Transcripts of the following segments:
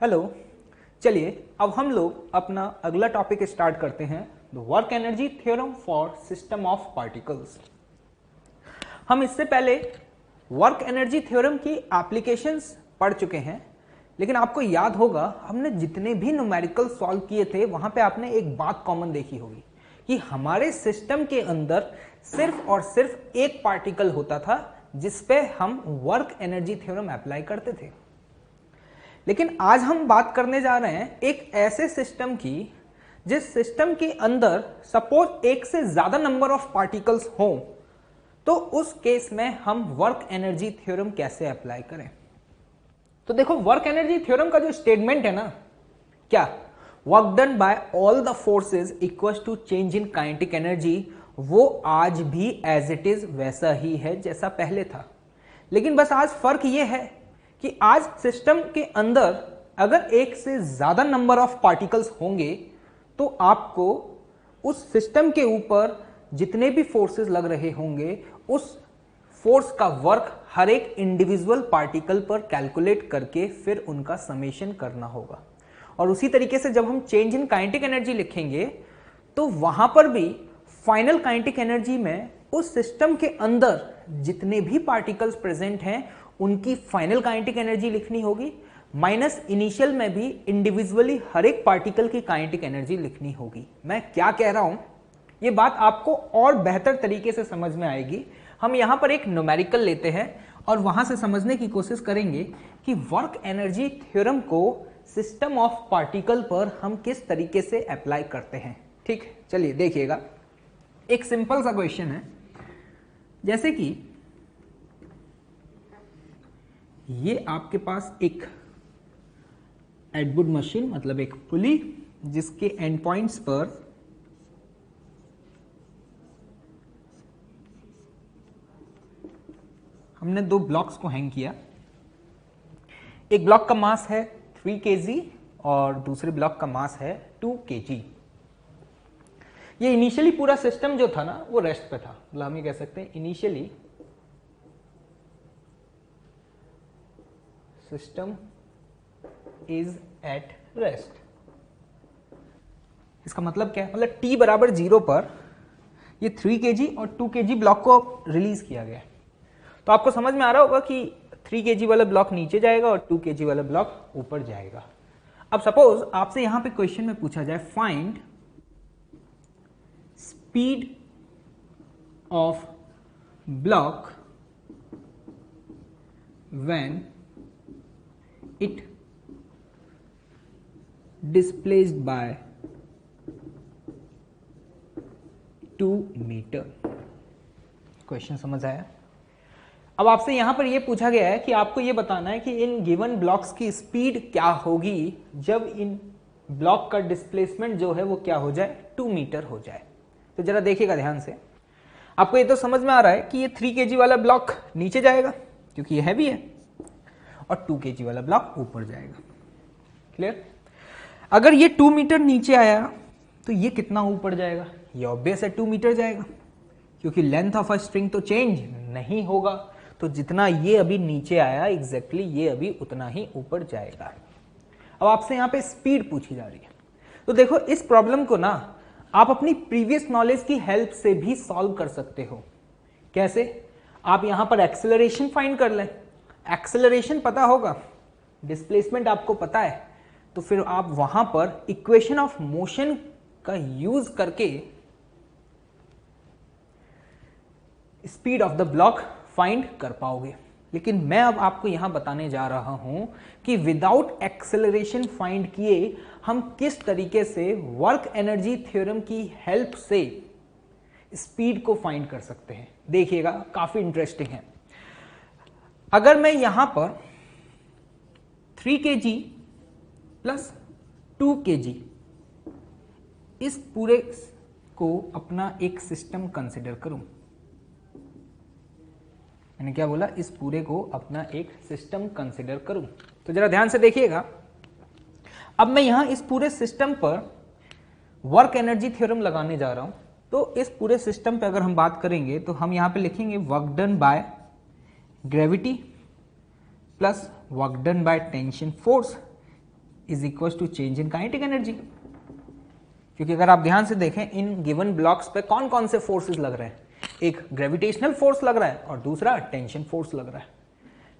Hello, चलिए अब हम लोग अपना अगला टॉपिक स्टार्ट करते हैं, the work energy theorem for system of particles. हम इससे पहले वर्क एनर्जी थ्योरम की एप्लीकेशंस पढ़ चुके हैं, लेकिन आपको याद होगा हमने जितने भी न्यूमेरिकल सॉल्व किए थे वहां पे आपने एक बात कॉमन देखी होगी कि हमारे सिस्टम के अंदर सिर्फ और सिर्फ एक पार्टिकल होता था जिस पे हम वर्क एनर्जी थ्योरम अप्लाई करते थे। लेकिन आज हम बात करने जा रहे हैं एक ऐसे सिस्टम की जिस सिस्टम के अंदर सपोज एक से ज्यादा नंबर ऑफ पार्टिकल्स हो, तो उस केस में हम वर्क एनर्जी थ्योरम कैसे अप्लाई करें। तो देखो, वर्क एनर्जी थ्योरम का जो स्टेटमेंट है ना, क्या work done by all the forces equals to change in kinetic energy, वो आज भी एज इट इज वैसा ही है जैसा पहले था। लेकिन बस आज फर्क ये है कि आज सिस्टम के अंदर अगर एक से ज्यादा नंबर ऑफ पार्टिकल्स होंगे तो आपको उस सिस्टम के ऊपर जितने भी फोर्सेस लग रहे होंगे उस फोर्स का वर्क हर एक इंडिविजुअल पार्टिकल पर कैलकुलेट करके फिर उनका समेशन करना होगा। और उसी तरीके से जब हम चेंज इन काइनेटिक एनर्जी लिखेंगे तो वहां पर भी फाइनल काइनेटिक एनर्जी में उस सिस्टम के अंदर जितने भी पार्टिकल्स प्रेजेंट हैं उनकी फाइनल काइनेटिक एनर्जी लिखनी होगी, माइनस इनिशियल में भी इंडिविजुअली हर एक पार्टिकल की काइनेटिक एनर्जी लिखनी होगी। मैं क्या कह रहा हूं, ये बात आपको और बेहतर तरीके से समझ में आएगी। हम यहां पर एक न्यूमेरिकल लेते हैं और वहां से समझने की कोशिश करेंगे कि वर्क एनर्जी थ्योरम को सिस्टम ऑफ पार्टिकल पर हम किस तरीके से अप्लाई करते हैं। ठीक, चलिए देखिएगा। एक सिंपल सा क्वेश्चन है, जैसे कि ये आपके पास एक एडवुड मशीन, मतलब एक पुली, जिसके एंड पॉइंट्स पर हमने दो ब्लॉक्स को हैंग किया। एक ब्लॉक का मास है 3 kg और दूसरे ब्लॉक का मास है 2 kg। ये इनिशियली पूरा सिस्टम जो था ना वो रेस्ट पे था, मतलब हम ये कह सकते हैं initially system is at rest. इसका मतलब क्या है, मतलब t बराबर 0 पर ये 3 kg और 2 kg ब्लॉक को रिलीज किया गया। तो आपको समझ में आ रहा होगा कि 3 kg वाला ब्लॉक नीचे जाएगा और 2 kg वाला ब्लॉक ऊपर जाएगा। अब सपोज आपसे यहां पे क्वेश्चन में पूछा जाए find speed of block when it displaced by 2 metre. Question समझ आया? अब आपसे यहां पर यह पूछा गया है कि आपको यह बताना है कि इन गिवन ब्लॉक्स की स्पीड क्या होगी जब इन ब्लॉक का डिस्प्लेसमेंट जो है वो क्या हो जाए, 2 मीटर हो जाए। तो जरा देखिएगा ध्यान से। आपको ये तो समझ में आ रहा है कि ये 3 kg वाला ब्लॉक नीचे जाएगा क्योंकि ये हैवी है, और 2 kg वाला ब्लॉक ऊपर जाएगा। क्लियर? अगर ये 2 मीटर नीचे आया तो ये कितना ऊपर जाएगा? ये ऑब्वियस है 2 मीटर जाएगा, क्योंकि लेंथ ऑफ अ स्ट्रिंग तो चेंज नहीं होगा। तो जितना ये अभी नीचे आया एग्जैक्टली ये अभी उतना ही ऊपर जाएगा। अब आपसे यहां पे स्पीड पूछी जा रही है, तो देखो इस प्रॉब्लम को ना आप अपनी प्रीवियस नॉलेज की हेल्प से भी सॉल्व कर सकते हो। कैसे? आप यहां पर एक्सेलरेशन फाइंड कर लें। एक्सेलरेशन पता होगा, डिस्प्लेसमेंट आपको पता है, तो फिर आप वहां पर इक्वेशन ऑफ मोशन का यूज करके speed of the block find कर पाओगे। लेकिन मैं अब आपको यहां बताने जा रहा हूं कि विदाउट एक्सेलरेशन फाइंड किए हम किस तरीके से वर्क एनर्जी थ्योरम की हेल्प से स्पीड को फाइंड कर सकते हैं। देखिएगा, काफी इंटरेस्टिंग है। अगर मैं यहां पर 3 kg प्लस 2 kg इस पूरे को अपना एक सिस्टम कंसिडर करूं, मैंने क्या बोला, इस पूरे को अपना एक सिस्टम कंसिडर करूं, तो जरा ध्यान से देखिएगा। अब मैं यहां इस पूरे सिस्टम पर वर्क एनर्जी थ्योरम लगाने जा रहा हूं। तो इस पूरे सिस्टम पे अगर हम बात करेंगे तो हम यहां पे लिखेंगे work done by gravity plus work done by tension force is equal to change in kinetic energy. क्योंकि अगर आप ध्यान से देखें इन गिवन ब्लॉक्स पे कौन कौन से फोर्सेस लग रहे हैं, एक ग्रेविटेशनल फोर्स लग रहा है और दूसरा टेंशन फोर्स लग रहा है।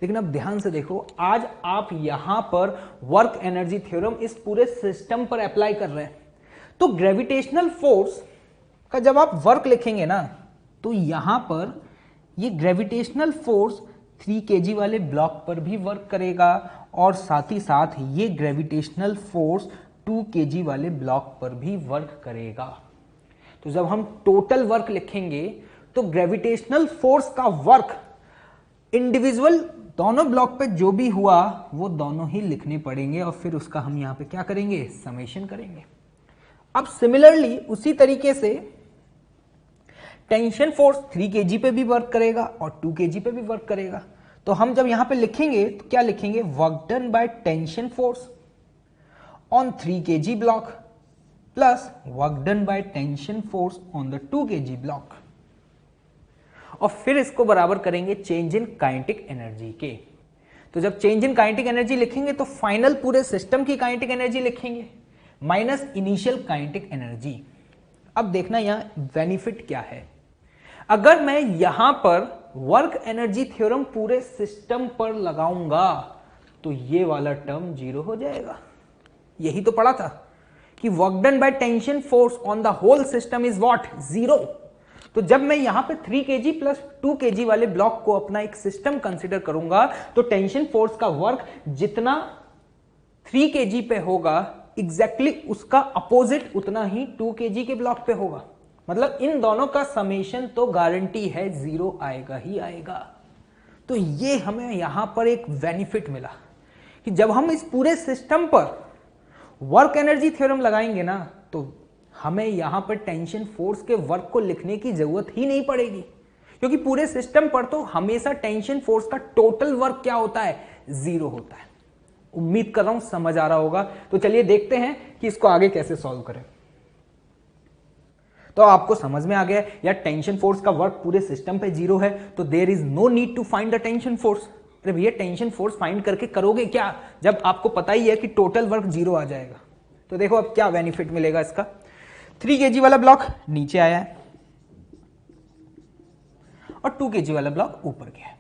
लेकिन अब ध्यान से देखो, आज आप यहां पर वर्क एनर्जी थ्योरम इस पूरे सिस्टम पर अप्लाई कर रहे हैं, तो ग्रेविटेशनल फोर्स का जब आप वर्क लिखेंगे ना, तो यहां पर ये ग्रेविटेशनल फोर्स 3 kg वाले ब्लॉक पर भी वर्क करेगा और साथ ही साथ ये ग्रेविटेशनल फोर्स 2 kg वाले ब्लॉक पर भी वर्क करेगा। तो जब हम टोटल वर्क लिखेंगे तो ग्रेविटेशनल फोर्स का वर्क इंडिविजुअल दोनों ब्लॉक पे जो भी हुआ वो दोनों ही लिखने पड़ेंगे और फिर उसका हम यहां पे क्या करेंगे, समेशन करेंगे। अब सिमिलरली उसी तरीके से टेंशन फोर्स 3 kg पे भी वर्क करेगा और 2 kg पे भी वर्क करेगा। तो हम जब यहां पे लिखेंगे तो क्या लिखेंगे, work done by tension force on 3 kg block plus work done by tension force on the 2 kg block, और फिर इसको बराबर करेंगे चेंज इन काइनेटिक एनर्जी के। तो जब चेंज इन काइनेटिक एनर्जी लिखेंगे तो फाइनल पूरे सिस्टम की काइनेटिक एनर्जी लिखेंगे माइनस इनिशियल काइनेटिक एनर्जी। अब देखना यहां बेनिफिट क्या है, अगर मैं यहां पर वर्क एनर्जी थ्योरम पूरे सिस्टम पर लगाऊंगा तो ये वाला टर्म 0 हो जाएगा। यही तो पढ़ा था कि work done by tension force on the whole system is what, 0। तो जब मैं यहां पे 3 kg प्लस 2 kg वाले ब्लॉक को अपना एक सिस्टम कंसीडर करूंगा तो टेंशन फोर्स का वर्क जितना 3 kg पे होगा एग्जैक्टली उसका अपोजिट उतना ही 2 kg के ब्लॉक पे होगा। मतलब इन दोनों का समेशन तो गारंटी है 0 आएगा ही आएगा। तो ये हमें यहां पर एक बेनिफिट मिला कि जब हम इस पूरे सिस्टम पर वर्क एनर्जी थ्योरम लगाएंगे ना तो हमें यहां पर टेंशन फोर्स के वर्क को लिखने की जरूरत ही नहीं पड़ेगी, क्योंकि पूरे सिस्टम पर तो हमेशा टेंशन फोर्स का टोटल वर्क क्या होता है, 0 होता है। उम्मीद कर रहा हूं समझ आ रहा होगा। तो चलिए देखते हैं कि इसको आगे कैसे सॉल्व करें। तो आपको समझ में आ गया यार, टेंशन फोर्स का वर्क पूरे सिस्टम पे 0 है तो there is no need to find the tension force. अरे भैया टेंशन फोर्स फाइंड करके करोगे क्या जब आपको पता ही है कि टोटल वर्क 0 आ जाएगा। तो देखो अब क्या बेनिफिट मिलेगा इसका, 3 kg वाला ब्लॉक नीचे आया है और 2 kg वाला ब्लॉक ऊपर गया है।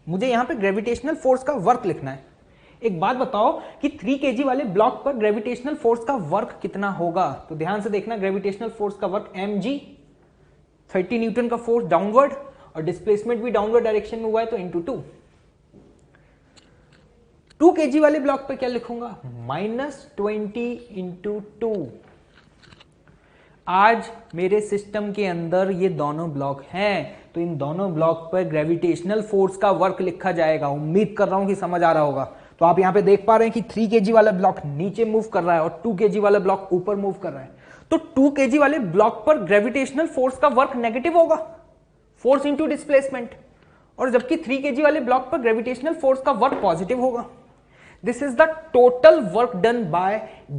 मुझे यहां पे ग्रेविटेशनल फोर्स का वर्क लिखना है। एक बात बताओ कि 3 kg वाले ब्लॉक पर ग्रेविटेशनल फोर्स का वर्क कितना होगा, तो ध्यान से देखना, ग्रेविटेशनल फोर्स का वर्क mg, 30 न्यूटन का फोर्स डाउनवर्ड और डिस्प्लेसमेंट भी डाउनवर्ड डायरेक्शन में हुआ है तो इंटू 2। 2 kg वाले ब्लॉक पे क्या लिखूंगा, -20 इंटू 2। आज मेरे सिस्टम के अंदर ये दोनों ब्लॉक हैं तो इन दोनों ब्लॉक पर ग्रेविटेशनल फोर्स का वर्क लिखा जाएगा। उम्मीद कर रहा हूं कि समझ आ रहा होगा। तो आप यहां पे देख पा रहे हैं कि 3 kg वाला ब्लॉक नीचे मूव कर रहा है और 2 kg वाला ब्लॉक ऊपर मूव कर रहा है। तो 2 kg वाले ब्लॉक पर ग्रेविटेशनल फोर्स का वर्क नेगेटिव होगा, फोर्स इंटू डिस्प्लेसमेंट, और जबकि 3 kg वाले ब्लॉक पर ग्रेविटेशनल फोर्स का वर्क पॉजिटिव होगा। This is the total work done by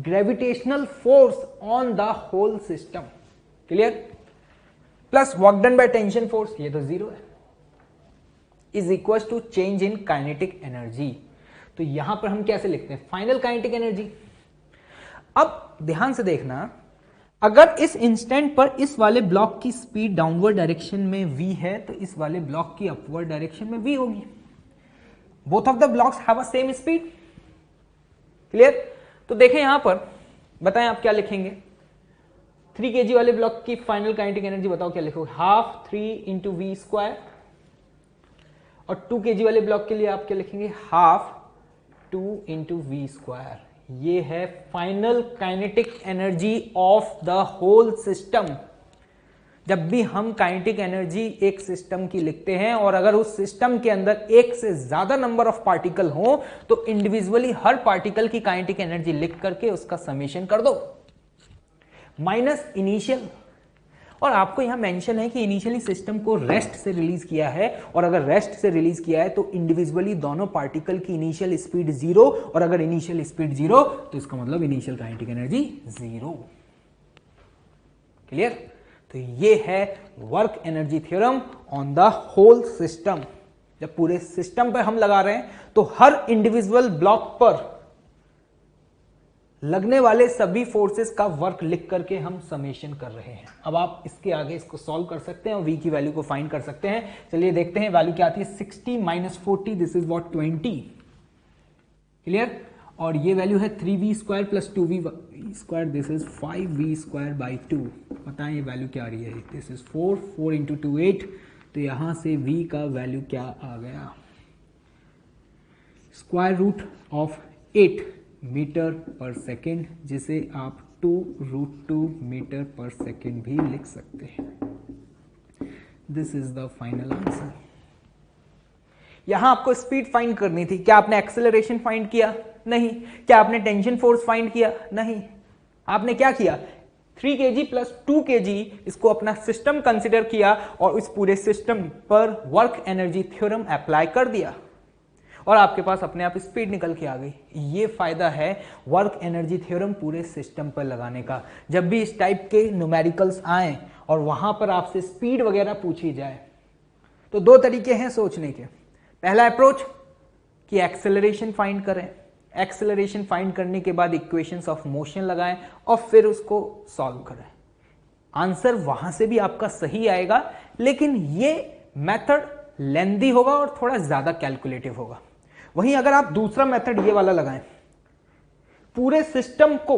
gravitational force on the whole system. Clear? Plus work done by tension force, ये तो 0 है, is equals to change in kinetic energy. तो यहां पर हम कैसे लिखते हैं, फाइनल काइनेटिक एनर्जी। अब ध्यान से देखना, अगर इस इंस्टेंट पर इस वाले ब्लॉक की स्पीड डाउनवर्ड डायरेक्शन में v है तो इस वाले ब्लॉक की अपवर्ड डायरेक्शन में v होगी। Both of the blocks have a same speed. Clear? तो देखें यहां पर, बताएं आप क्या लिखेंगे। 3 kg वाले ब्लॉक की फाइनल काइनेटिक एनर्जी बताओ क्या लिखोगे, हाफ 3 इंटू वी स्क्वायर, और 2 kg वाले ब्लॉक के लिए आप क्या लिखेंगे, हाफ 2 इंटू वी स्क्वायर। ये है final kinetic energy of the whole system. जब भी हम काइनेटिक एनर्जी एक सिस्टम की लिखते हैं और अगर उस सिस्टम के अंदर एक से ज्यादा नंबर ऑफ पार्टिकल हो तो इंडिविजुअली हर पार्टिकल की काइनेटिक एनर्जी लिख करके उसका समेशन कर दो माइनस इनिशियल। और आपको यहां मेंशन है कि इनिशियली सिस्टम को रेस्ट से रिलीज किया है, और अगर रेस्ट से रिलीज किया है तो इंडिविजुअली दोनों पार्टिकल की इनिशियल स्पीड 0, और अगर इनिशियल स्पीड 0 तो इसका मतलब इनिशियल काइनेटिक एनर्जी 0। क्लियर? तो ये है work energy theorem on the whole system. जब पूरे सिस्टम पर हम लगा रहे हैं तो हर इंडिविजुअल ब्लॉक पर लगने वाले सभी फोर्सेस का वर्क लिख करके हम समेशन कर रहे हैं। अब आप इसके आगे इसको सॉल्व कर सकते हैं और v की वैल्यू को फाइंड कर सकते हैं। चलिए देखते हैं वैल्यू क्या आती है। 60 minus 40 this is what 20। Clear. और ये वैल्यू है 3v square plus 2v square this is 5v square by 2। बताएं ये वैल्यू क्या आ रही है। This is 4 into 2 8। तो यहां से v का वैल्यू क्या आ गया, square root of 8 metre per second, जिसे आप 2√2 मीटर पर सेकेंड भी लिख सकते हैं। This is the final answer. यहां आपको स्पीड फाइंड करनी थी। क्या आपने एक्सेलरेशन फाइंड किया? नहीं। क्या आपने टेंशन फोर्स फाइंड किया? नहीं। आपने क्या किया, 3 kg प्लस 2 kg इसको अपना सिस्टम कंसिडर किया और इस पूरे सिस्टम पर वर्क एनर्जी थ्योरम अप्लाई कर दिया और आपके पास अपने आप स्पीड निकल के आ गई। ये फायदा है वर्क एनर्जी थ्योरम पूरे सिस्टम पर लगाने का। जब भी इस टाइप के न्यूमेरिकल्स आए और वहां पर आपसे स्पीड वगैरह पूछी जाए तो दो तरीके हैं सोचने के। पहला अप्रोच कि एक्सेलरेशन फाइंड करें, एक्सेलरेशन फाइंड करने के बाद इक्वेशंस ऑफ मोशन लगाएं और फिर उसको सॉल्व करें। आंसर वहां से भी आपका सही आएगा, लेकिन ये मेथड लेंदी होगा और थोड़ा ज्यादा कैलकुलेटिव होगा। वहीं अगर आप दूसरा मेथड ये वाला लगाएं, पूरे सिस्टम को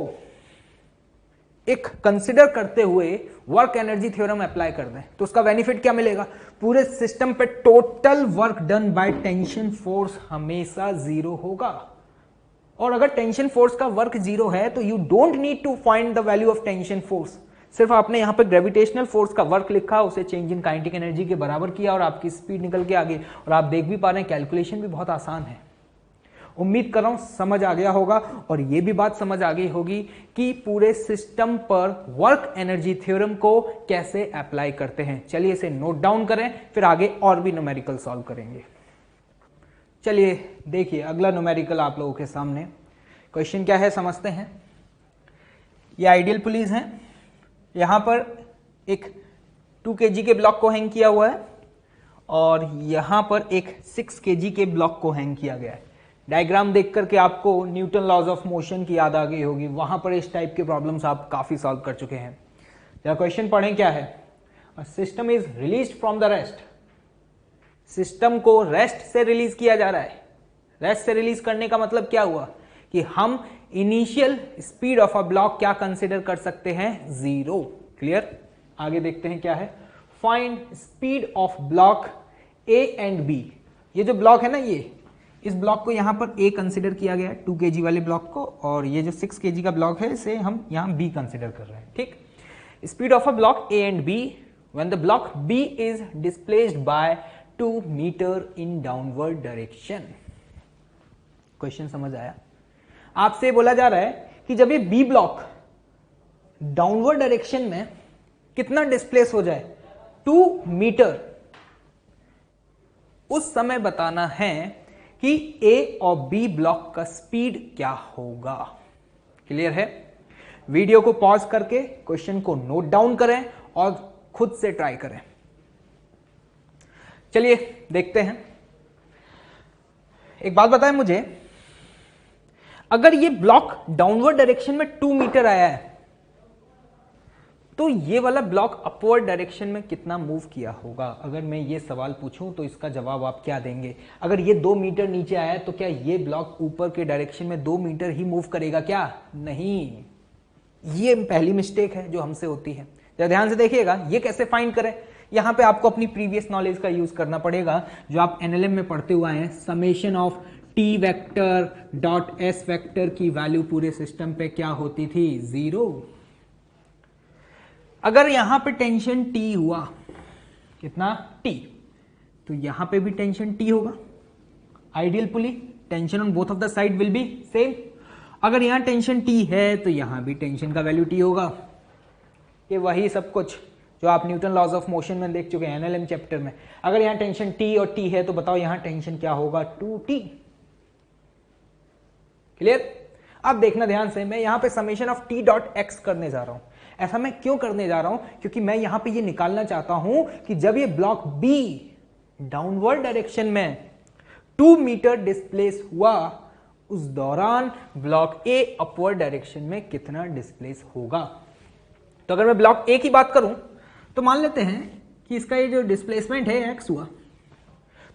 एक कंसिडर करते हुए वर्क एनर्जी थ्योरम अप्लाई कर दें, तो उसका बेनिफिट क्या मिलेगा, पूरे सिस्टम पे total work done by tension force हमेशा जीरो होगा। और अगर टेंशन फोर्स का वर्क जीरो है तो you don't need to find the value of tension force. सिर्फ आपने यहां पे ग्रेविटेशनल फोर्स का वर्क लिखा, उसे चेंज इन काइनेटिक एनर्जी के बराबर किया और आपकी स्पीड निकल के आ गई। और आप देख भी पा रहे हैं कैलकुलेशन भी बहुत आसान है। उम्मीद कर रहा हूं समझ आ गया होगा और यह भी बात समझ आ गई होगी कि पूरे सिस्टम पर वर्क एनर्जी थ्योरम को कैसे अप्लाई करते हैं। चलिए इसे नोट डाउन करें, फिर आगे और भी न्यूमेरिकल सॉल्व करेंगे। चलिए देखिए अगला न्यूमेरिकल आप लोगों के सामने। क्वेश्चन क्या है समझते हैं। ये आइडियल पुलीज हैं। यहां पर एक 2 kg के ब्लॉक को हैंग किया हुआ है और यहां पर एक 6 kg के ब्लॉक को हैंग किया गया है। डायग्राम देख करके आपको न्यूटन लॉज ऑफ मोशन की याद आ गई होगी। वहां पर इस टाइप के प्रॉब्लम्स आप काफी सॉल्व कर चुके हैं। जरा क्वेश्चन पढ़ें क्या है। System is released from the rest. System को रेस्ट से रिलीज किया जा रहा है। रेस्ट से रिलीज करने का मतलब क्या हुआ कि हम initial speed of a block क्या कंसिडर कर सकते हैं, 0। क्लियर। आगे देखते हैं क्या है। Find speed of block A and B. ये जो ब्लॉक है ना, ये इस ब्लॉक को यहां पर ए कंसिडर किया गया है 2 kg वाले ब्लॉक को, और ये जो 6 kg का ब्लॉक है इसे हम यहां बी कंसिडर कर रहे हैं। ठीक। Speed of a block A and B when the block B is displaced by 2 metre in downward direction. Question समझ आया। आपसे बोला जा रहा है कि जब ये बी ब्लॉक डाउनवर्ड डायरेक्शन में कितना डिस्प्लेस हो जाए, 2 मीटर, उस समय बताना है कि ए और बी ब्लॉक का स्पीड क्या होगा। क्लियर है। वीडियो को पॉज करके क्वेश्चन को नोट डाउन करें और खुद से ट्राई करें। चलिए देखते हैं। एक बात बताएं मुझे, अगर ये ब्लॉक डाउनवर्ड डायरेक्शन में 2 मीटर आया है तो ये वाला ब्लॉक अपवर्ड डायरेक्शन में कितना मूव किया होगा। अगर मैं ये सवाल पूछूं तो इसका जवाब आप क्या देंगे। अगर ये 2 मीटर नीचे आया है तो क्या ये ब्लॉक ऊपर के डायरेक्शन में 2 मीटर ही मूव करेगा क्या? नहीं। ये पहली मिस्टेक है जो हमसे होती है। जरा ध्यान से देखिएगा ये कैसे फाइंड करें। यहां पे आपको अपनी प्रीवियस नॉलेज का यूज करना पड़ेगा जो आप एनएलएम में पढ़ते हुए आए हैं। Summation of T vector dot S vector की वैल्यू पूरे सिस्टम पे क्या होती थी, 0। अगर यहां पे टेंशन टी हुआ, कितना टी, तो यहां पे भी टेंशन टी होगा। Ideal pulley tension on both of the side will be same. अगर यहां टेंशन टी है तो यहां भी टेंशन का वैल्यू टी होगा। ये वही सब कुछ जो आप न्यूटन लॉज ऑफ मोशन में देख चुके हैं एनएलएम चैप्टर में। अगर यहां टेंशन टी और टी है तो बताओ यहां टेंशन क्या होगा, 2t। क्लियर। अब देखना ध्यान से, मैं यहां पे summation of T dot x करने जा रहा हूं। ऐसा मैं क्यों करने जा रहा हूं, क्योंकि मैं यहां पे ये निकालना चाहता हूं कि जब ये ब्लॉक बी डाउनवर्ड डायरेक्शन में 2 मीटर डिस्प्लेस हुआ उस दौरान ब्लॉक ए अपवर्ड डायरेक्शन में कितना डिस्प्लेस होगा। तो अगर मैं ब्लॉक ए की बात करूं तो मान लेते हैं कि इसका ये जो डिस्प्लेसमेंट है एक्स हुआ,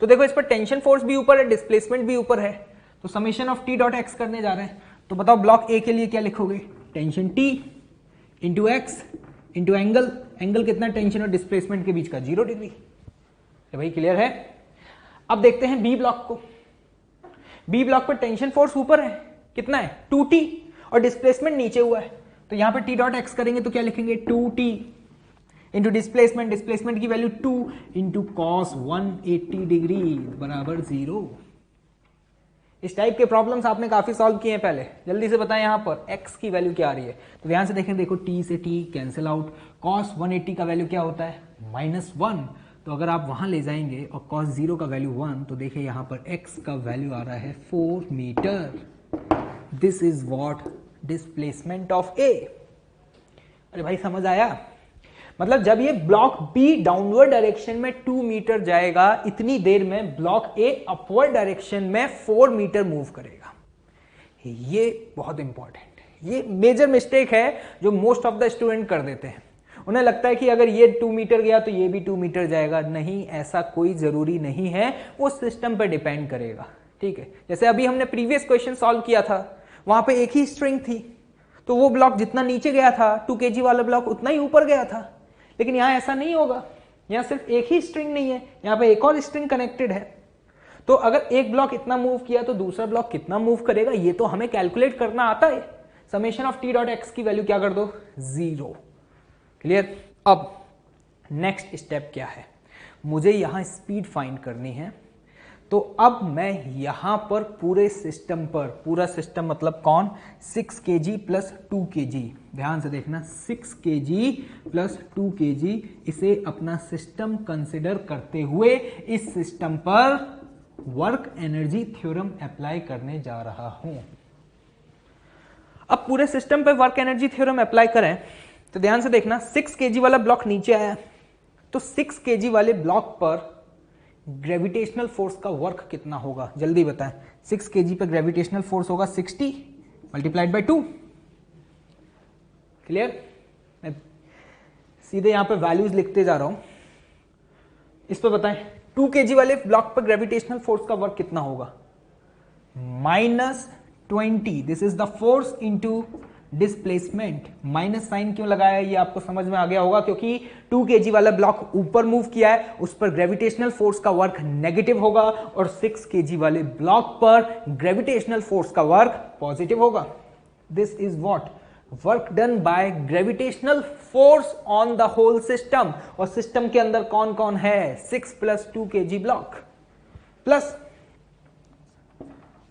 तो देखो इस पर टेंशन फोर्स भी ऊपर है, डिस्प्लेसमेंट भी ऊपर है, तो summation of T dot x करने जा रहे हैं। तो बताओ ब्लॉक ए के लिए क्या लिखोगे, tension T into x into angle, angle कितना टेंशन और डिस्प्लेसमेंट के बीच का 0 डिग्री। भाई क्लियर है। अब देखते हैं बी ब्लॉक को। बी ब्लॉक पर टेंशन फोर्स ऊपर है, कितना है 2t, और डिस्प्लेसमेंट नीचे हुआ है, तो यहां पर टी डॉट एक्स करेंगे तो क्या लिखेंगे 2t इंटू डिस्प्लेसमेंट, डिस्प्लेसमेंट की वैल्यू 2 इंटू कॉस 180 डिग्री बराबर 0। इस टाइप के प्रॉब्लम्स आपने काफी सॉल्व किए हैं पहले, जल्दी से बताएं यहां पर x की वैल्यू क्या आ रही है। तो ध्यान से देखें, देखो t से t कैंसिल आउट, cos 180 का वैल्यू क्या होता है -1, तो अगर आप वहां ले जाएंगे और cos 0 का वैल्यू 1, तो देखिए यहां पर x का वैल्यू आ रहा है 4 metre. This is what displacement of A. अरे भाई समझ आया, मतलब जब ये ब्लॉक बी डाउनवर्ड डायरेक्शन में 2 मीटर जाएगा, इतनी देर में ब्लॉक ए अपवर्ड डायरेक्शन में 4 मीटर मूव करेगा। ये बहुत इंपॉर्टेंट है, ये मेजर मिस्टेक है जो मोस्ट ऑफ द स्टूडेंट कर देते हैं। उन्हें लगता है कि अगर ये 2 मीटर गया तो ये भी 2 मीटर जाएगा। नहीं, ऐसा कोई जरूरी नहीं है, वो सिस्टम पर डिपेंड करेगा। ठीक है, जैसे अभी हमने प्रीवियस क्वेश्चन सॉल्व किया था, वहां पे एक ही स्ट्रिंग थी, तो वो ब्लॉक जितना नीचे गया था 2 kg वाला ब्लॉक उतना ही ऊपर गया था। लेकिन यहां ऐसा नहीं होगा, यहां सिर्फ एक ही स्ट्रिंग नहीं है, यहां पे एक और स्ट्रिंग कनेक्टेड है। तो अगर एक ब्लॉक इतना मूव किया तो दूसरा ब्लॉक कितना मूव करेगा, ये तो हमें कैलकुलेट करना आता है। Summation of T dot x की वैल्यू क्या कर दो 0। क्लियर। अब नेक्स्ट स्टेप क्या है, मुझे यहां स्पीड फाइंड करनी है। तो अब मैं यहां पर पूरे सिस्टम पर, पूरा सिस्टम मतलब कौन, 6 kg प्लस 2 kg, ध्यान से देखना 6 kg प्लस 2 kg, इसे अपना सिस्टम कंसिडर करते हुए इस सिस्टम पर वर्क एनर्जी थ्योरम अप्लाई करने जा रहा हूं। अब पूरे सिस्टम पर वर्क एनर्जी थ्योरम अप्लाई करें तो ध्यान से देखना, 6 kg वाला ब्लॉक नीचे आया, तो 6 kg वाले ब्लॉक पर ग्रेविटेशनल फोर्स का वर्क कितना होगा, जल्दी बताएं। 6 kg पर ग्रेविटेशनल फोर्स होगा 60 मल्टीप्लाइड बाय 2। क्लियर। मैं सीधे यहां पर वैल्यूज लिखते जा रहा हूं, इस पर बताएं 2 kg वाले ब्लॉक पर ग्रेविटेशनल फोर्स का वर्क कितना होगा -20। This is the force into displacement. Minus sign क्यों लगाया ये आपको समझ में आ गया होगा, क्योंकि 2 kg वाला ब्लॉक ऊपर मूव किया है, उस पर ग्रेविटेशनल फोर्स का वर्क नेगेटिव होगा, और 6 kg वाले ब्लॉक पर ग्रेविटेशनल फोर्स का वर्क पॉजिटिव होगा। This is what work done by gravitational force on the whole system. और सिस्टम के अंदर कौन कौन है, 6 plus 2 kg block plus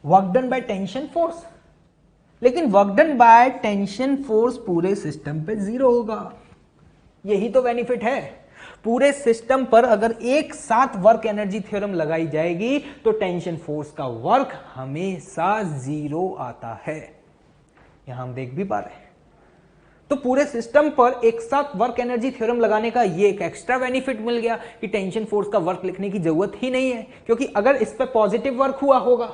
work done by tension force. लेकिन work done by tension force पूरे सिस्टम पे 0 होगा। यही तो बेनिफिट है, पूरे सिस्टम पर अगर एक साथ वर्क एनर्जी थ्योरम लगाई जाएगी तो टेंशन फोर्स का वर्क हमेशा 0 आता है। यहां हम देख भी पा रहे हैं। तो पूरे सिस्टम पर एक साथ वर्क एनर्जी थ्योरम लगाने का ये एक एक्स्ट्रा बेनिफिट मिल गया कि टेंशन फोर्स का वर्क लिखने की जरूरत ही नहीं है, क्योंकि अगर इस पर पॉजिटिव वर्क हुआ होगा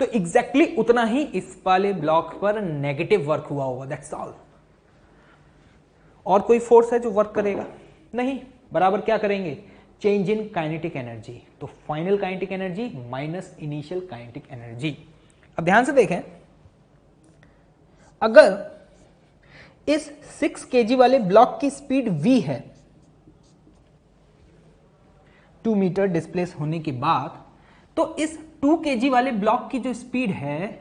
तो एग्जैक्टली उतना ही इस वाले ब्लॉक पर नेगेटिव वर्क हुआ होगा। That's all. और कोई फोर्स है जो वर्क करेगा नहीं, बराबर क्या करेंगे, चेंज इन काइनेटिक एनर्जी। तो final kinetic energy minus initial kinetic energy. अब ध्यान से देखें, अगर इस 6 kg वाले ब्लॉक की स्पीड v है 2 मीटर डिस्प्लेस होने के बाद, तो इस 2 kg वाले ब्लॉक की जो स्पीड है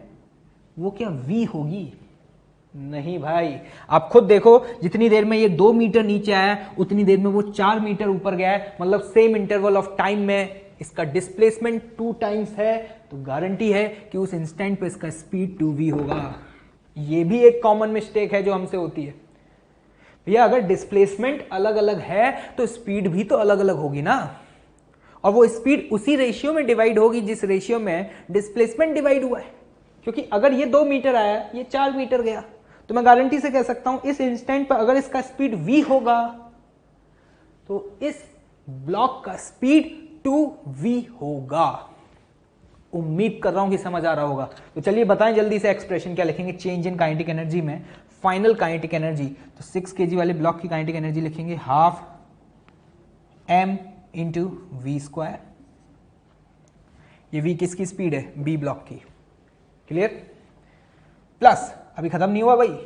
वो क्या v होगी? नहीं भाई, आप खुद देखो, जितनी देर में ये 2 मीटर नीचे आया उतनी देर में वो 4 मीटर ऊपर गया है, मतलब सेम इंटरवल ऑफ टाइम में इसका डिस्प्लेसमेंट 2 टाइम्स है, तो गारंटी है कि उस इंस्टेंट पे इसका स्पीड 2v होगा। ये भी एक कॉमन मिस्टेक है जो हमसे होती है। भैया अगर डिस्प्लेसमेंट अलग अलग है तो स्पीड भी तो अलग अलग होगी ना, और वो स्पीड उसी रेशियो में डिवाइड होगी जिस रेशियो में डिस्प्लेसमेंट डिवाइड हुआ है। क्योंकि अगर ये 2 मीटर आया, ये 4 मीटर गया, तो मैं गारंटी से कह सकता हूं इस इंस्टेंट पर अगर इसका स्पीड v होगा तो इस ब्लॉक का स्पीड 2v होगा। उम्मीद कर रहा हूं कि समझ आ रहा होगा। तो चलिए बताएं जल्दी से एक्सप्रेशन क्या लिखेंगे चेंज इन काइनेटिक एनर्जी में। फाइनल काइनेटिक एनर्जी, तो 6 kg वाले ब्लॉक की काइनेटिक एनर्जी लिखेंगे half m into V square. ये v किसकी स्पीड है? b ब्लॉक की। क्लियर? प्लस अभी खत्म नहीं हुआ भाई,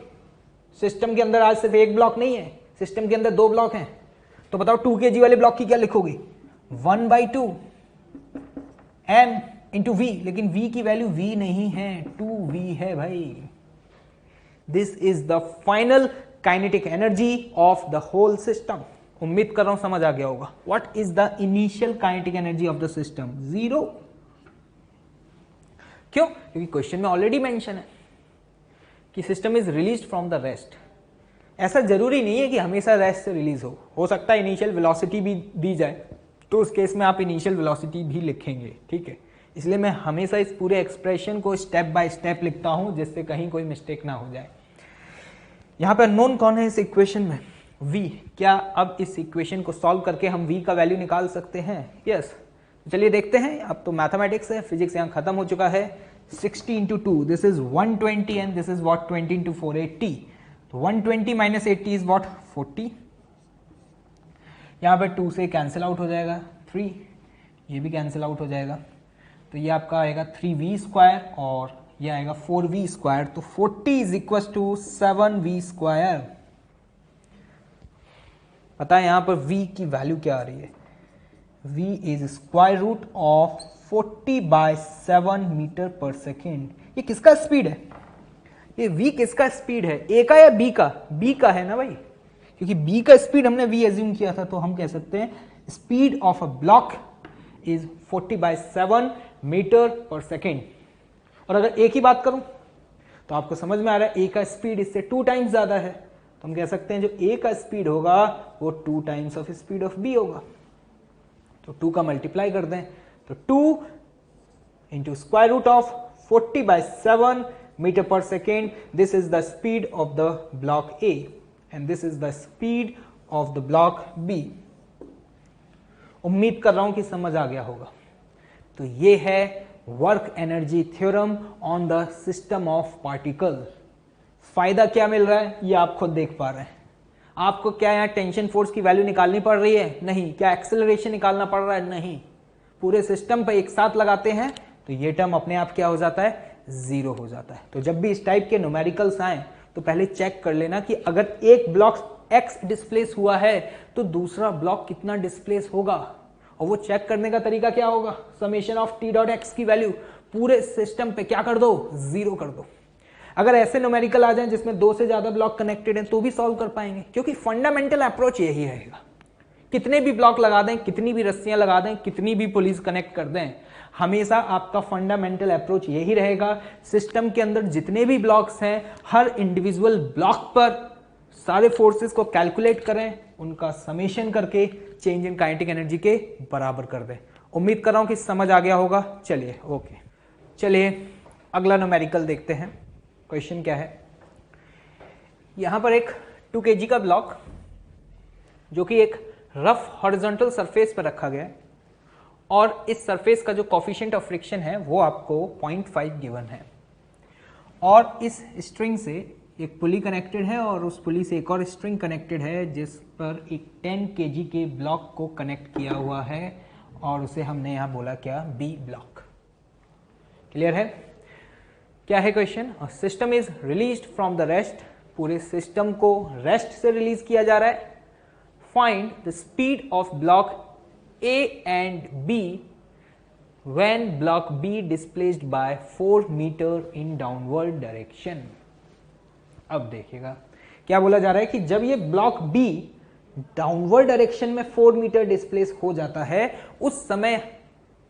सिस्टम के अंदर आज सिर्फ एक ब्लॉक नहीं है, सिस्टम के अंदर 2 ब्लॉक हैं। तो बताओ 2 kg वाले ब्लॉक की क्या लिखोगे? 1/2 m इंटू वी, लेकिन v की वैल्यू v नहीं है, 2v है भाई। This is the final kinetic energy of the whole system. उम्मीद कर रहा हूं समझ आ गया होगा। What is the initial kinetic energy of the system? 0। क्यों? क्योंकि क्वेश्चन में ऑलरेडी मेंशन है कि system is released from the rest. ऐसा जरूरी नहीं है कि हमेशा रेस्ट से रिलीज हो सकता है इनिशियल वेलोसिटी भी दी जाए, तो उस केस में आप इनिशियल वेलोसिटी भी लिखेंगे, ठीक है। इसलिए मैं हमेशा इस पूरे एक्सप्रेशन को स्टेप बाय स्टेप लिखता हूं जिससे कहीं कोई मिस्टेक ना हो जाए। यहां पर नोन कौन है इस इक्वेशन में? v। क्या अब इस इक्वेशन को सॉल्व करके हम v का वैल्यू निकाल सकते हैं? यस। चलिए देखते हैं। अब तो मैथमेटिक्स है, फिजिक्स यहां खत्म हो चुका है। 60 into 2 this is 120 and this is what 20 into 4 80। तो 120 माइनस 80 इज व्हाट 40। यहां पर 2 से कैंसिल आउट हो जाएगा, 3 ये भी कैंसिल आउट हो जाएगा, तो ये आपका आएगा 3v स्क्वायर और ये आएगा 4v स्क्वायर। तो 40 is equal to 7v square. पता है यहां पर v की वैल्यू क्या आ रही है? v is square root of 40/7 metre per second. ये किसका स्पीड है? ये v किसका स्पीड है? a का या b का? b का है ना भाई, क्योंकि b का स्पीड हमने v एज्यूम किया था, तो हम कह सकते हैं speed of a block is 40/7 metre per second. और अगर a की बात करूं तो आपको समझ में आ रहा है a का स्पीड इससे 2 टाइम्स ज्यादा है, तो हम कह सकते हैं जो a का स्पीड होगा वो 2 times of speed of b होगा। तो 2 का मल्टीप्लाई कर दें तो 2 into square root of 40/7 metre per second, this is the speed of the block A and this is the speed of the block B। उम्मीद कर रहा हूं कि समझ आ गया होगा। तो ये है work energy theorem on the system of particle. फायदा क्या मिल रहा है ये आप खुद देख पा रहे हैं। आपको क्या यहाँ टेंशन फोर्स की वैल्यू निकालनी पड़ रही है? नहीं। क्या एक्सेलरेशन निकालना पड़ रहा है? नहीं। पूरे सिस्टम पर एक साथ लगाते हैं तो ये टर्म अपने आप क्या हो जाता है? 0 हो जाता है। तो जब भी इस टाइप के न्यूमेरिकल्स आए तो पहले चेक कर लेना कि अगर एक ब्लॉक x डिस्प्लेस हुआ है तो दूसरा ब्लॉक कितना डिस्प्लेस होगा, और वो चेक करने का तरीका क्या होगा? Summation of t dot x की वैल्यू पूरे सिस्टम पे क्या कर दो? 0 कर दो। अगर ऐसे न्यूमेरिकल आ जाएं जिसमें 2 से ज्यादा ब्लॉक कनेक्टेड हैं तो भी सॉल्व कर पाएंगे, क्योंकि फंडामेंटल अप्रोच यही रहेगा। कितने भी ब्लॉक लगा दें, कितनी भी रस्सियां लगा दें, कितनी भी पुलिस कनेक्ट कर दें, हमेशा आपका फंडामेंटल अप्रोच यही रहेगा। सिस्टम के अंदर जितने भी ब्लॉक्स हैं हर इंडिविजुअल ब्लॉक पर सारे फोर्सेस को कैलकुलेट करें, उनका समेशन करके चेंज इन काइनेटिक एनर्जी के बराबर कर दें। उम्मीद कर रहा हूं कि समझ आ गया होगा। चलिए ओके, चलिए अगला न्यूमेरिकल देखते हैं। क्वेश्चन क्या है? यहां पर एक 2 kg का ब्लॉक जो कि एक रफ हॉरिजॉन्टल सरफेस पर रखा गया है और इस सरफेस का जो कोफिशिएंट ऑफ फ्रिक्शन है वो आपको 0.5 गिवन है, और इस स्ट्रिंग से एक पुली कनेक्टेड है और उस पुली से एक और स्ट्रिंग कनेक्टेड है जिस पर एक 10 kg के ब्लॉक को कनेक्ट किया हुआ है और उसे हमने यहां बोला क्या? B block. क्लियर है? क्या है question? System is released from the rest. पूरे सिस्टम को रेस्ट से रिलीज किया जा रहा है। Find the speed of block A and B when block B displaced by 4 meter in downward direction। अब देखिएगा क्या बोला जा रहा है कि जब ये ब्लॉक B डाउनवर्ड डायरेक्शन में 4 मीटर डिस्प्लेस हो जाता है उस समय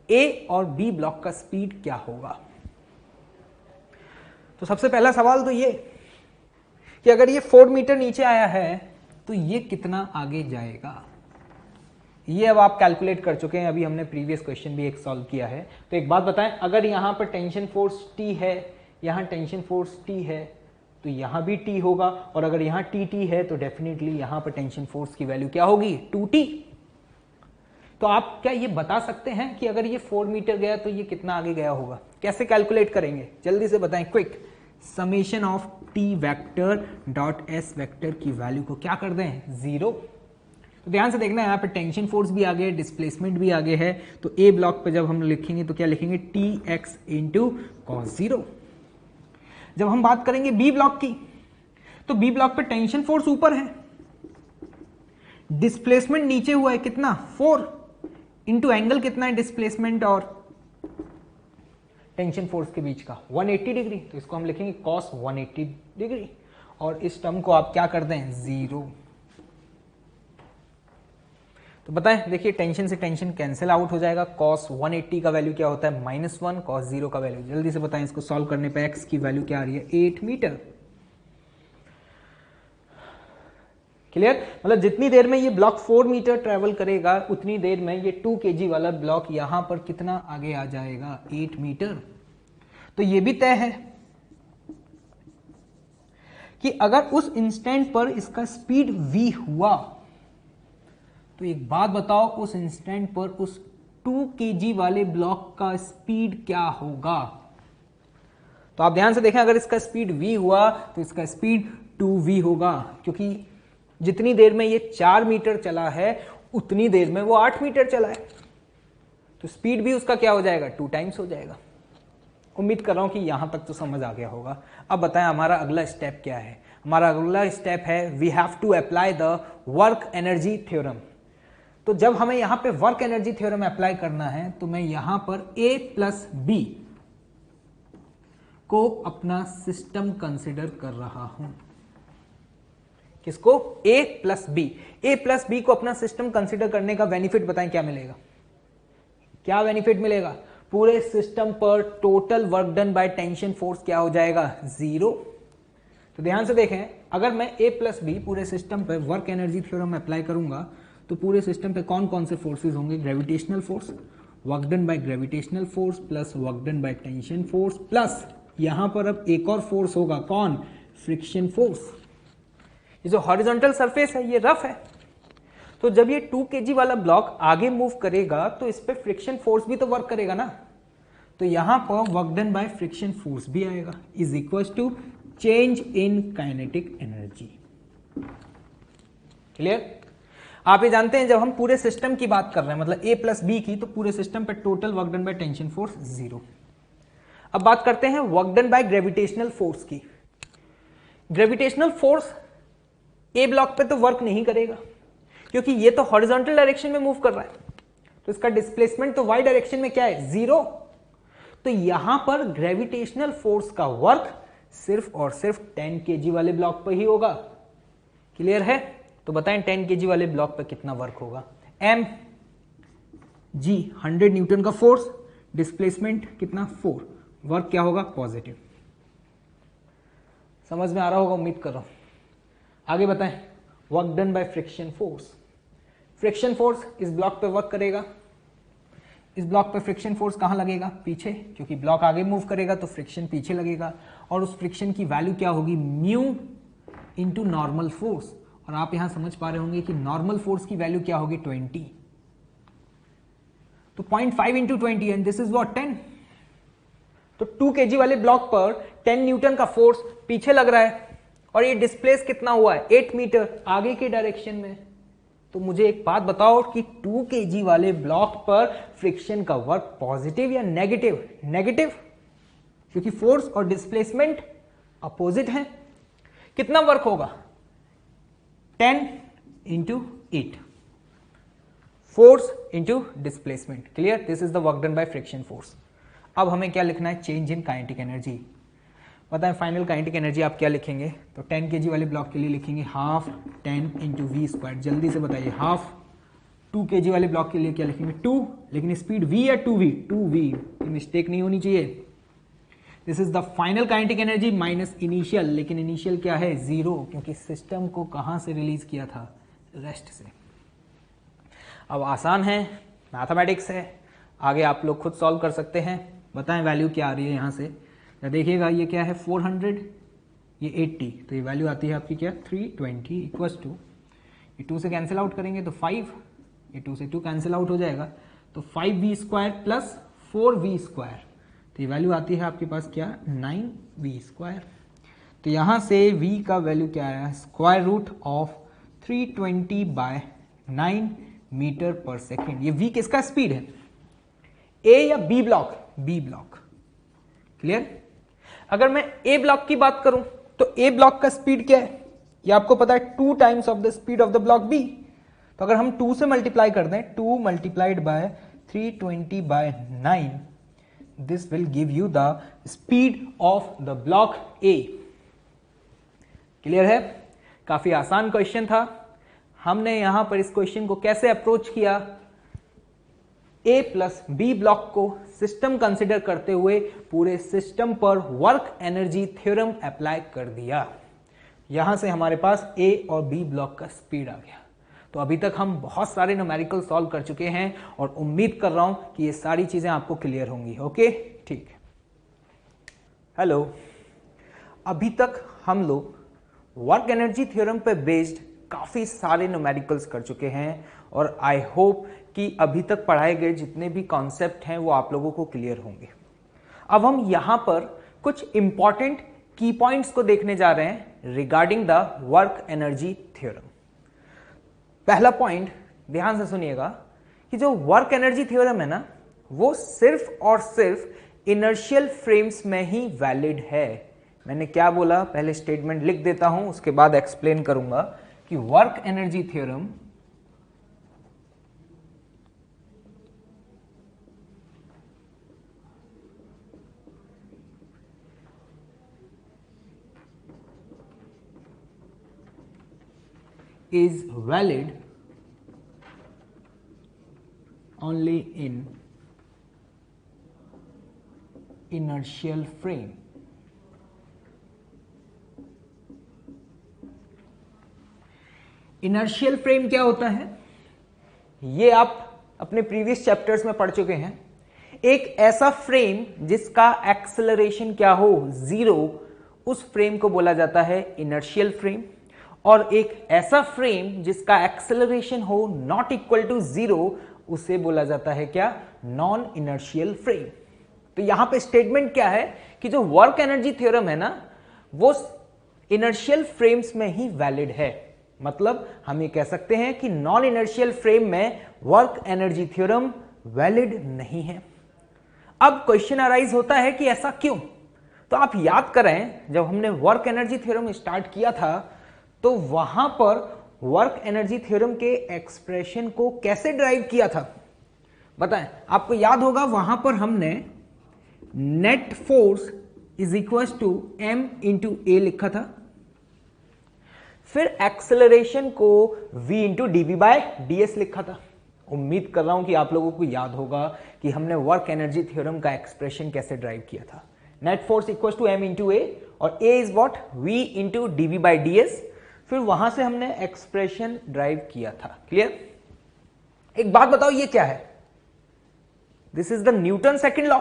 A और B ब्लॉक का स्पीड क्या होगा। तो सबसे पहला सवाल तो ये कि अगर ये 4 मीटर नीचे आया है तो ये कितना आगे जाएगा। ये अब आप कैलकुलेट कर चुके हैं, अभी हमने प्रीवियस क्वेश्चन भी एक सॉल्व किया है। तो एक बात बताएं, अगर यहां पर टेंशन फोर्स T है, यहां टेंशन फोर्स T है, तो यहां भी T होगा, और अगर यहां TT है तो डेफिनेटली यहां पर टेंशन फोर्स की वैल्यू क्या होगी? 2T। तो आप क्या ये बता सकते हैं कि अगर ये 4 मीटर गया तो ये कितना आगे गया होगा? कैसे कैलकुलेट करेंगे, जल्दी से बताएं, quick. Summation of T vector dot S vector की वैल्यू को क्या कर दें? 0। तो ध्यान से देखना, यहाँ पे टेंशन फोर्स भी आगे, डिस्प्लेसमेंट भी आगे है। तो ए ब्लॉक पे जब हम लिखेंगे तो क्या लिखेंगे? T x into cos 0। जब हम बात करेंगे बी ब्लॉक की, तो बी ब्लॉक पे टेंशन फोर्स ऊपर है, डिस्प्लेसमेंट नीचे हुआ है, कितना? 4 इंटू एंगल कितना है डिस्प्लेसमेंट और टेंशन फोर्स के बीच का? 180 डिग्री। तो इसको हम लिखेंगे कॉस 180 डिग्री, और इस टर्म को आप क्या कर दें? 0। तो बताएं, देखिए टेंशन से टेंशन कैंसिल आउट हो जाएगा। कॉस 180 का वैल्यू क्या होता है? -1। कॉस 0 का वैल्यू, जल्दी से बताएं, इसको सॉल्व करने पे एक्स की वैल्यू क्या आ रही है? 8 मीटर। क्लियर? मतलब जितनी देर में ये ब्लॉक 4 मीटर ट्रेवल करेगा, उतनी देर में ये 2 kg वाला ब्लॉक यहां पर कितना आगे आ जाएगा? 8 मीटर। तो ये भी तय है कि अगर उस इंस्टेंट पर इसका स्पीड v हुआ, तो एक बात बताओ, उस इंस्टेंट पर उस 2 kg वाले ब्लॉक का स्पीड क्या होगा? तो आप ध्यान से देखें, अगर इसका स्पीड v हुआ तो इसका स्पीड 2v होगा, क्योंकि जितनी देर में ये 4 मीटर चला है उतनी देर में वो 8 मीटर चला है, तो स्पीड भी उसका क्या हो जाएगा? 2 टाइम्स हो जाएगा। उम्मीद कर रहा हूं कि यहां तक तो समझ आ गया होगा। अब बताएं हमारा अगला स्टेप क्या है? हमारा अगला स्टेप है we have to apply the work energy theorem. तो जब हमें यहां पे वर्क एनर्जी थ्योरम अप्लाई करना है, तो मैं यहां पर a प्लस बी को अपना सिस्टम कंसिडर कर रहा हूं। किसको? a plus B. a plus B को अपना सिस्टम कंसिडर करने का बेनिफिट बताएं क्या मिलेगा? क्या बेनिफिट मिलेगा? पूरे सिस्टम पर total work done by tension force क्या हो जाएगा? 0। तो ध्यान से देखें, अगर मैं a प्लस बी पूरे सिस्टम पर वर्क एनर्जी थ्योरम अप्लाई करूंगा, तो पूरे सिस्टम पे कौन कौन से फोर्सेस होंगे? Gravitational force, work done by gravitational force plus work done by tension force, plus यहां पर अब एक और फोर्स होगा, कौन? Friction force. ये जो हॉरिजॉन्टल सरफेस है ये रफ है, तो जब ये 2 kg वाला ब्लॉक आगे मूव करेगा तो इस पे फ्रिक्शन फोर्स भी तो वर्क करेगा ना। तो यहां पर work done by friction force भी आएगा, is equal to change in kinetic energy. Clear? आप ये जानते हैं, जब हम पूरे सिस्टम की बात कर रहे हैं, मतलब a प्लस बी की, तो पूरे सिस्टम पे total work done by tension force 0। अब बात करते हैं work done by gravitational force की। ग्रेविटेशनल फोर्स ए ब्लॉक पे तो वर्क नहीं करेगा, क्योंकि ये तो हॉरिजॉन्टल डायरेक्शन में मूव कर रहा है, तो इसका डिस्प्लेसमेंट तो वाई डायरेक्शन में क्या है? 0। तो यहां पर ग्रेविटेशनल फोर्स का वर्क सिर्फ और सिर्फ 10 kg वाले ब्लॉक पर ही होगा। क्लियर है? तो बताएं 10 kg वाले ब्लॉक पर कितना वर्क होगा? m g 100 न्यूटन का फोर्स, डिस्प्लेसमेंट कितना? 4। वर्क क्या होगा? पॉजिटिव। समझ में आ रहा होगा, उम्मीद कर रहा हूं। आगे बताएं, work done by friction force. Friction force इस ब्लॉक पे वर्क करेगा, इस ब्लॉक पे फ्रिक्शन फोर्स कहां लगेगा? पीछे, क्योंकि ब्लॉक आगे मूव करेगा तो फ्रिक्शन पीछे लगेगा, और उस फ्रिक्शन की वैल्यू क्या होगी? Mu into normal force. और आप यहां समझ पा रहे होंगे कि नॉर्मल फोर्स की वैल्यू क्या होगी? 20। तो 0.5 into 20 and this is what? 10। तो 2 kg वाले ब्लॉक पर 10 न्यूटन का फोर्स पीछे लग रहा है, और ये डिस्प्लेस कितना हुआ है? 8 मीटर आगे के डायरेक्शन में। तो मुझे एक बात बताओ कि 2 kg वाले ब्लॉक पर फ्रिक्शन का वर्क पॉजिटिव या नेगेटिव? नेगेटिव, क्योंकि फोर्स और डिस्प्लेसमेंट अपोजिट है। कितना वर्क होगा? 10 into 8, force into displacement. Clear? This is the work done by friction force. अब हमें क्या लिखना है? Change in kinetic energy. बताएं फाइनल काइनेटिक एनर्जी आप क्या लिखेंगे? तो 10 kg वाले ब्लॉक के लिए लिखेंगे हाफ 10 इंटू वी स्क्वायर। जल्दी से बताइए, हाफ 2 kg वाले ब्लॉक के लिए क्या लिखेंगे? 2, लेकिन स्पीड v या 2v? 2v, मिस्टेक नहीं होनी चाहिए। This is the final kinetic energy minus initial, लेकिन इनिशियल क्या है? 0, क्योंकि सिस्टम को कहां से रिलीज किया था? रेस्ट से। अब आसान है, मैथमेटिक्स है, आगे आप लोग खुद सॉल्व कर सकते हैं। बताएं वैल्यू क्या आ रही है यहां से? देखिएगा, ये क्या है? 400, ये 80, तो ये वैल्यू आती है आपकी क्या? 320 इक्वल्स टू, ये 2 से कैंसिल आउट करेंगे तो 5, ये 2 से 2 कैंसिल आउट हो जाएगा, तो 5v² प्लस 4v², तो ये वैल्यू आती है आपके पास क्या, 9v²। तो यहां से v का वैल्यू क्या आया, square root of 320/9 metre per second. ये v किसका स्पीड है, ए या B block, B block, clear. अगर मैं ए ब्लॉक की बात करूं तो ए ब्लॉक का स्पीड क्या है, ये आपको पता है 2 times of the speed of the block B. तो अगर हम 2 से मल्टीप्लाई कर दें, 2 multiplied by 320/9, this will give you the speed of the block A. Clear है, काफी आसान क्वेश्चन था। हमने यहां पर इस क्वेश्चन को कैसे अप्रोच किया, ए प्लस बी ब्लॉक को सिस्टम कंसिडर करते हुए पूरे सिस्टम पर वर्क एनर्जी थ्योरम अप्लाई कर दिया। यहां से हमारे पास ए और बी ब्लॉक का स्पीड आ गया। तो अभी तक हम बहुत सारे न्यूमेरिकल सॉल्व कर चुके हैं और उम्मीद कर रहा हूं कि ये सारी चीजें आपको क्लियर होंगी। ओके, ठीक। हेलो, अभी तक हम लोग वर्क एनर्जी थ्योरम पे बेस्ड काफी सारे न्यूमेरिकल्स कर चुके हैं और आई होप कि अभी तक पढ़ाए गए जितने भी कॉन्सेप्ट हैं वो आप लोगों को क्लियर होंगे। अब हम यहां पर कुछ इंपॉर्टेंट की पॉइंट्स को देखने जा रहे हैं regarding the work energy theorem. पहला पॉइंट ध्यान से सुनिएगा कि जो वर्क एनर्जी थ्योरम है ना, वो सिर्फ और सिर्फ इनर्शियल फ्रेम्स में ही वैलिड है। मैंने क्या बोला, पहले स्टेटमेंट लिख देता हूं, उसके बाद एक्सप्लेन करूंगा कि work energy theorem is valid only in inertial frame। Inertial frame क्या होता है, ये आप अपने प्रीवियस चैप्टर्स में पढ़ चुके हैं। एक ऐसा फ्रेम जिसका एक्सेलरेशन क्या हो, 0, उस फ्रेम को बोला जाता है इनर्शियल फ्रेम। और एक ऐसा फ्रेम जिसका एक्सेलरेशन हो नॉट इक्वल टू 0, उसे बोला जाता है क्या, नॉन इनर्शियल फ्रेम। तो यहां पे स्टेटमेंट क्या है कि जो वर्क एनर्जी थ्योरम है ना, वो इनर्शियल फ्रेम्स में ही वैलिड है। मतलब हम ये कह सकते हैं कि नॉन इनर्शियल फ्रेम में वर्क एनर्जी थ्योरम वैलिड नहीं है। अब क्वेश्चन अराइज होता है कि ऐसा क्यों। तो आप याद करें, जब हमने वर्क एनर्जी थ्योरम स्टार्ट किया था तो वहां पर वर्क एनर्जी थ्योरम के एक्सप्रेशन को कैसे ड्राइव किया था, बताएं। आपको याद होगा, वहां पर हमने net force is equal to m into a लिखा था, फिर एक्सेलरेशन को v इंटू dv/ds लिखा था। उम्मीद कर रहा हूं कि आप लोगों को याद होगा कि हमने वर्क एनर्जी थ्योरम का एक्सप्रेशन कैसे ड्राइव किया था। Net force equal to m into a और a is what, v into dv/ds। फिर वहां से हमने एक्सप्रेशन ड्राइव किया था। क्लियर। एक बात बताओ, ये क्या है, this is the Newton second law.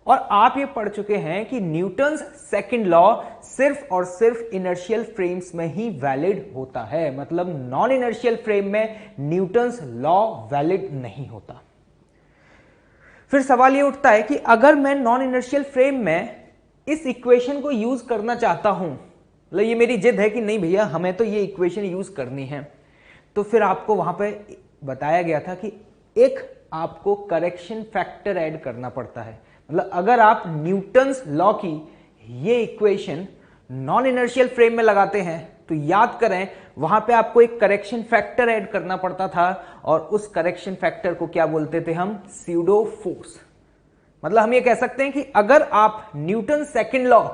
और आप ये पढ़ चुके हैं कि न्यूटन्स सेकंड लॉ सिर्फ और सिर्फ इनर्शियल फ्रेम्स में ही वैलिड होता है। मतलब नॉन इनर्शियल फ्रेम में न्यूटन्स लॉ वैलिड नहीं होता। फिर सवाल ये उठता है कि अगर मैं नॉन इनर्शियल फ्रेम में इस इक्वेशन को यूज करना चाहता हूं, मतलब ये मेरी जिद है कि नहीं भैया हमें तो ये इक्वेशन यूज करनी है, तो फिर आपको वहां पे बताया गया था कि एक आपको करेक्शन फैक्टर ऐड करना पड़ता है। मतलब अगर आप न्यूटन्स लॉ की ये इक्वेशन नॉन इनर्शियल फ्रेम में लगाते हैं तो याद करें वहां पे आपको एक करेक्शन फैक्टर ऐड करना पड़ता था और उस करेक्शन फैक्टर को क्या बोलते थे हम, स्यूडो फोर्स। मतलब हम ये कह सकते हैं कि अगर आप Newton second law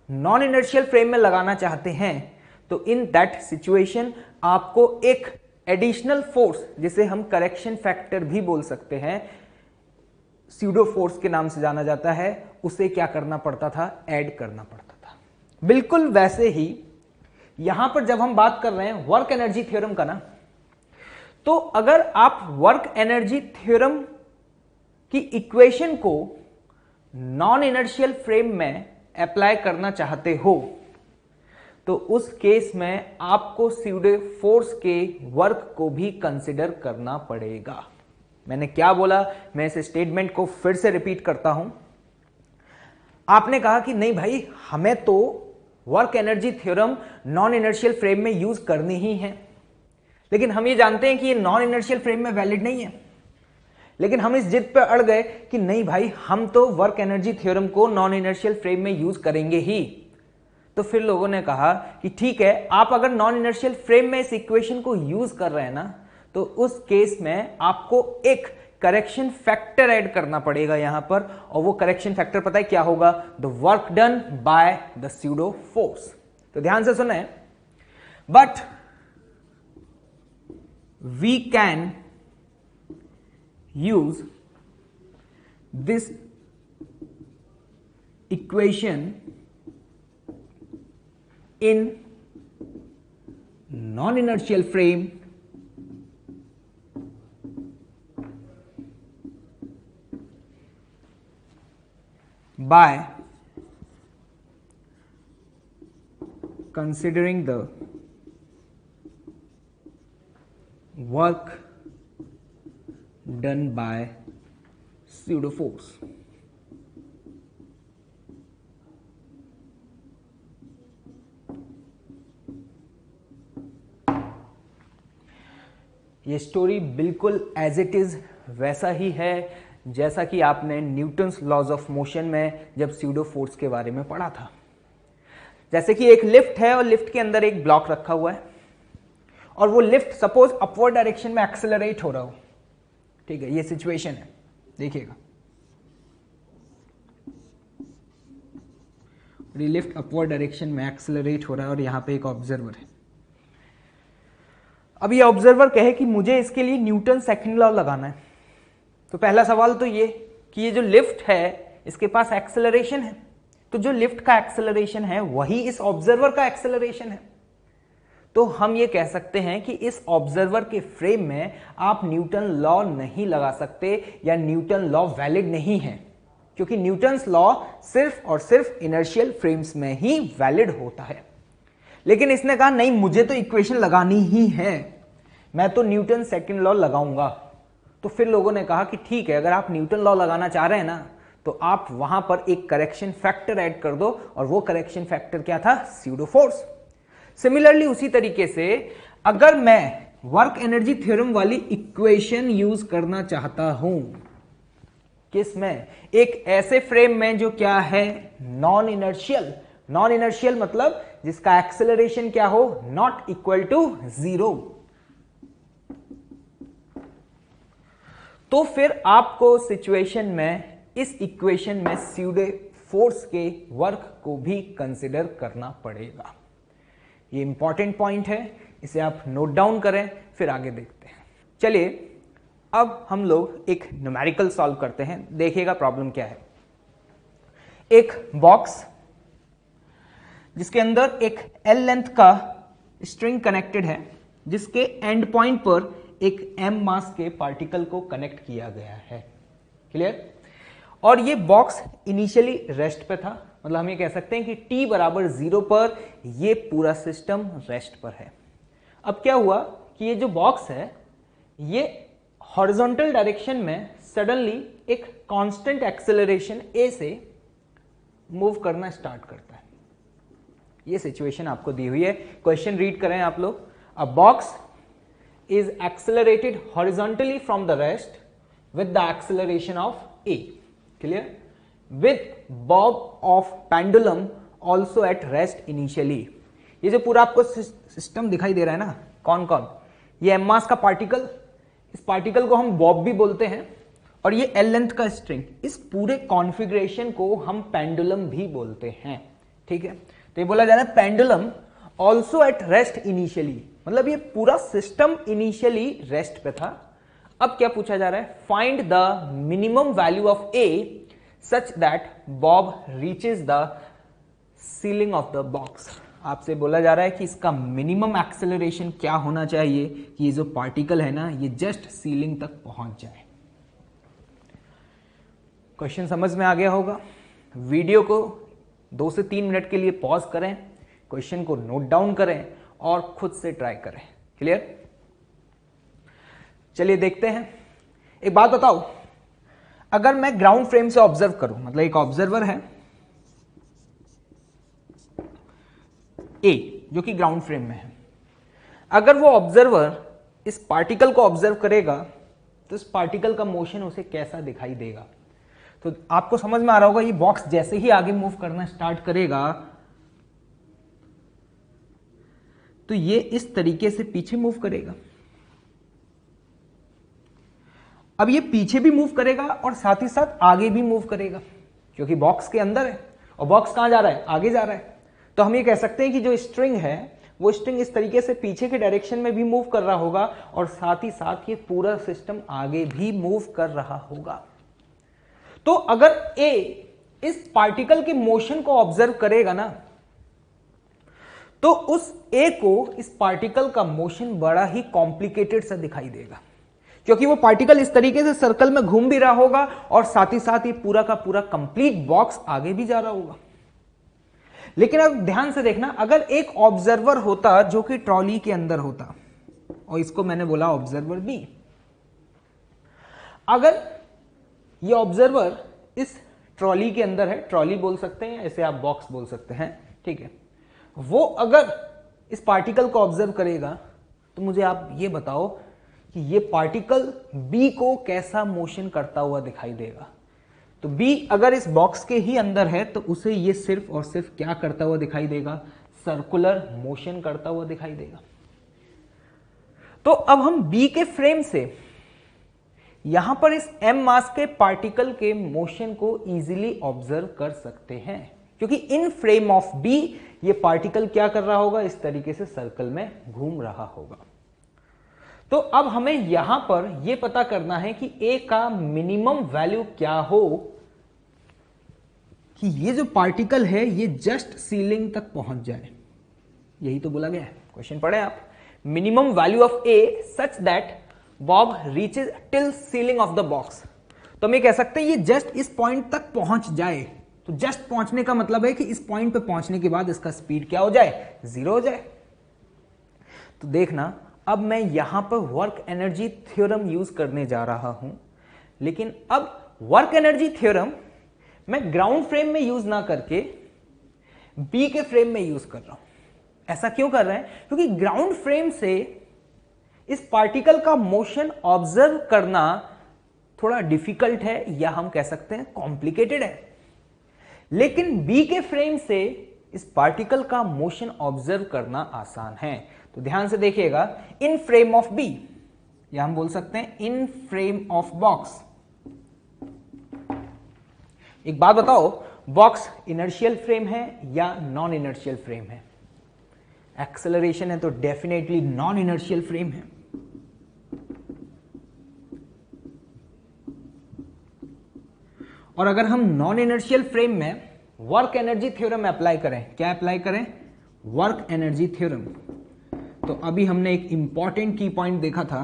non inertial frame में लगाना चाहते हैं तो इन दैट सिचुएशन आपको एक एडिशनल फोर्स, जिसे हम करेक्शन फैक्टर भी बोल सकते हैं, स्यूडो फोर्स के नाम से जाना जाता है, उसे क्या करना पड़ता था, ऐड करना पड़ता था। बिल्कुल वैसे ही यहां पर जब हम बात कर रहे हैं वर्क एनर्जी थ्योरम का ना, तो अगर आप वर्क एनर्जी थ्योरम की इक्वेशन को नॉन इनर्शियल फ्रेम में अप्लाई करना चाहते हो तो उस केस में आपको स्यूडो फोर्स के वर्क को भी कंसिडर करना पड़ेगा। मैंने क्या बोला, मैं इस स्टेटमेंट को फिर से रिपीट करता हूं। आपने कहा कि नहीं भाई, हमें तो work energy theorem non inertial frame में यूज करनी ही है, लेकिन हम ये जानते हैं कि ये नॉन इनर्शियल फ्रेम में वैलिड नहीं है। लेकिन हम इस जिद पे अड़ गए कि नहीं भाई, हम तो वर्क एनर्जी थ्योरम को नॉन इनर्शियल फ्रेम में यूज करेंगे ही। तो फिर लोगों ने कहा कि ठीक है, आप अगर नॉन इनर्शियल फ्रेम में इस इक्वेशन को यूज कर रहे हैं ना, तो उस केस में आपको एक करेक्शन फैक्टर ऐड करना पड़ेगा यहां पर, और वो करेक्शन फैक्टर पता है क्या होगा? The work done by the pseudo force. तो ध्यान से सुने, but we can use this equation in non-inertial frame by considering the work done by pseudo force। ये स्टोरी बिल्कुल एज इट इज वैसा ही है जैसा कि आपने न्यूटन्स लॉज ऑफ मोशन में जब स्यूडो फोर्स के बारे में पढ़ा था। जैसे कि एक लिफ्ट है और लिफ्ट के अंदर एक ब्लॉक रखा हुआ है, और वो लिफ्ट सपोज अपवर्ड डायरेक्शन में एक्सेलरेट हो रहा हो। ठीक है, ये सिचुएशन है, देखिएगा। ये लिफ्ट अपवर्ड डायरेक्शन में एक्सेलरेट हो रहा है और यहां पे एक ऑब्जर्वर है। अब ये ऑब्जर्वर कहे कि मुझे इसके लिए न्यूटन सेकंड लॉ लगाना है, तो पहला सवाल तो ये कि ये जो लिफ्ट है इसके पास एक्सेलरेशन है, तो जो लिफ्ट का एक्सेलरेशन है वही इस ऑब्जर्वर का एक्सेलरेशन है। तो हम ये कह सकते हैं कि इस ऑब्जर्वर के फ्रेम में आप न्यूटन लॉ नहीं लगा सकते, या न्यूटन लॉ वैलिड नहीं है, क्योंकि न्यूटन्स लॉ सिर्फ और सिर्फ इनर्शियल फ्रेम्स में ही वैलिड होता है। लेकिन इसने कहा नहीं, मुझे तो इक्वेशन लगानी ही है, मैं तो न्यूटन सेकंड लॉ लगाऊंगा। तो फिर लोगों ने कहा कि ठीक है, अगर आप न्यूटन लॉ लगाना चाह रहे हैं ना, तो आप वहां पर एक करेक्शन फैक्टर ऐड कर दो, और वो करेक्शन फैक्टर क्या था? Pseudo force. सिमिलरली उसी तरीके से अगर मैं वर्क एनर्जी थ्योरम वाली इक्वेशन यूज करना चाहता हूं, किस में? एक ऐसे फ्रेम में जो क्या है? Non inertial. नॉन इनर्शियल मतलब जिसका एक्सेलरेशन क्या हो? Not equal to 0। तो फिर आपको सिचुएशन में इस इक्वेशन में स्यूडो फोर्स के वर्क को भी कंसिडर करना पड़ेगा। ये इंपॉर्टेंट पॉइंट है, इसे आप नोट डाउन करें, फिर आगे देखते हैं। चलिए अब हम लोग एक न्यूमेरिकल सॉल्व करते हैं। देखिएगा प्रॉब्लम क्या है। एक बॉक्स जिसके अंदर एक एल लेंथ का स्ट्रिंग कनेक्टेड है, जिसके एंड पॉइंट पर एक m मास के पार्टिकल को कनेक्ट किया गया है। क्लियर? और ये बॉक्स इनिशियली रेस्ट पे था, मतलब हम ये कह सकते हैं कि t बराबर 0 पर ये पूरा सिस्टम रेस्ट पर है। अब क्या हुआ कि ये जो बॉक्स है ये हॉरिजॉन्टल डायरेक्शन में सडनली एक कांस्टेंट एक्सेलरेशन a से मूव करना स्टार्ट करता है। ये सिचुएशन आपको दी हुई है, क्वेश्चन रीड करें आप लोग। अ box is accelerated horizontally from the rest with the acceleration of a, clear, with bob of pendulum also at rest initially। ये जो पूरा आपको सिस्टम दिखाई दे रहा है ना, कौन कौन? ये m मास का पार्टिकल, इस पार्टिकल को हम बॉब भी बोलते हैं, और ये l लेंथ का स्ट्रिंग, इस पूरे कॉन्फ़िगरेशन को हम पेंडुलम भी बोलते हैं। ठीक है, तो ये बोला जा रहा है pendulum also at rest initially, मतलब ये पूरा सिस्टम इनिशियली रेस्ट पे था। अब क्या पूछा जा रहा है? Find the minimum value of A such that Bob reaches the ceiling of the box. आपसे बोला जा रहा है कि इसका मिनिमम एक्सेलरेशन क्या होना चाहिए कि ये जो पार्टिकल है ना ये जस्ट सीलिंग तक पहुंच जाए। क्वेश्चन समझ में आ गया होगा। वीडियो को 2 से 3 मिनट के लिए पॉज करें, क्वेश्चन को नोट डाउन करें और खुद से ट्राई करें। क्लियर? चलिए देखते हैं। एक बात बताओ, अगर मैं ग्राउंड फ्रेम से ऑब्जर्व करूं, मतलब एक ऑब्जर्वर है ए जो कि ग्राउंड फ्रेम में है, अगर वो ऑब्जर्वर इस पार्टिकल को ऑब्जर्व करेगा तो इस पार्टिकल का मोशन उसे कैसा दिखाई देगा? तो आपको समझ में आ रहा होगा, ये बॉक्स जैसे ही आगे मूव करना स्टार्ट करेगा तो ये इस तरीके से पीछे मूव करेगा। अब ये पीछे भी मूव करेगा और साथ ही साथ आगे भी मूव करेगा, क्योंकि बॉक्स के अंदर है और बॉक्स कहां जा रहा है? आगे जा रहा है। तो हम ये कह सकते हैं कि जो स्ट्रिंग है वो स्ट्रिंग इस तरीके से पीछे के डायरेक्शन में भी मूव कर रहा होगा और साथ ही साथ ये पूरा सिस्टम आगे भी मूव कर रहा होगा। तो अगर ए इस पार्टिकल के मोशन को ऑब्जर्व करेगा ना, तो उस ए को इस पार्टिकल का मोशन बड़ा ही कॉम्प्लिकेटेड सा दिखाई देगा, क्योंकि वो पार्टिकल इस तरीके से सर्कल में घूम भी रहा होगा और साथ ही साथ ये पूरा का पूरा कंप्लीट बॉक्स आगे भी जा रहा होगा। लेकिन अब ध्यान से देखना, अगर एक ऑब्जर्वर होता जो कि ट्रॉली के अंदर होता, और इसको मैंने बोला ऑब्जर्वर बी, अगर ये ऑब्जर्वर इस ट्रॉली के अंदर है, ट्रॉली बोल सकते हैं, ऐसे आप बॉक्स बोल सकते हैं, ठीक है, वो अगर इस पार्टिकल को ऑब्जर्व करेगा तो मुझे आप ये बताओ कि ये पार्टिकल बी को कैसा मोशन करता हुआ दिखाई देगा? तो बी अगर इस बॉक्स के ही अंदर है तो उसे ये सिर्फ और सिर्फ क्या करता हुआ दिखाई देगा? सर्कुलर मोशन करता हुआ दिखाई देगा। तो अब हम बी के फ्रेम से यहां पर इस m मास के पार्टिकल के मोशन को इजीली ऑब्जर्व कर सकते हैं, क्योंकि इन फ्रेम ऑफ बी ये पार्टिकल क्या कर रहा होगा? इस तरीके से सर्कल में घूम रहा होगा। तो अब हमें यहां पर यह पता करना है कि ए का मिनिमम वैल्यू क्या हो कि ये जो पार्टिकल है ये जस्ट सीलिंग तक पहुंच जाए। यही तो बोला गया है, क्वेश्चन पढ़े आप। Minimum value of A such that Bob reaches till ceiling of the box. तो हम ये कह सकते हैं ये जस्ट इस पॉइंट तक पहुंच जाए। तो जस्ट पहुंचने का मतलब है कि इस पॉइंट पे पहुंचने के बाद इसका स्पीड क्या हो जाए? 0 हो जाए। तो देखना, अब मैं यहां पर वर्क एनर्जी थ्योरम यूज करने जा रहा हूं, लेकिन अब वर्क एनर्जी थ्योरम मैं ग्राउंड फ्रेम में यूज ना करके बी के फ्रेम में यूज कर रहा हूं। ऐसा क्यों कर रहे हैं? क्योंकि ग्राउंड फ्रेम से इस पार्टिकल का मोशन ऑब्जर्व करना थोड़ा डिफिकल्ट है, या हम कह सकते हैं कॉम्प्लिकेटेड है। लेकिन बी के फ्रेम से इस पार्टिकल का मोशन ऑब्जर्व करना आसान है। तो ध्यान से देखिएगा, इन फ्रेम ऑफ बी, या हम बोल सकते हैं इन फ्रेम ऑफ बॉक्स। एक बात बताओ, बॉक्स इनर्शियल फ्रेम है या नॉन इनर्शियल फ्रेम है? एक्सेलरेशन है तो डेफिनेटली नॉन इनर्शियल फ्रेम है। और अगर हम नॉन इनर्शियल फ्रेम में वर्क एनर्जी थ्योरम अप्लाई करें, क्या अप्लाई करें? Work energy theorem. तो अभी हमने एक इंपॉर्टेंट की पॉइंट देखा था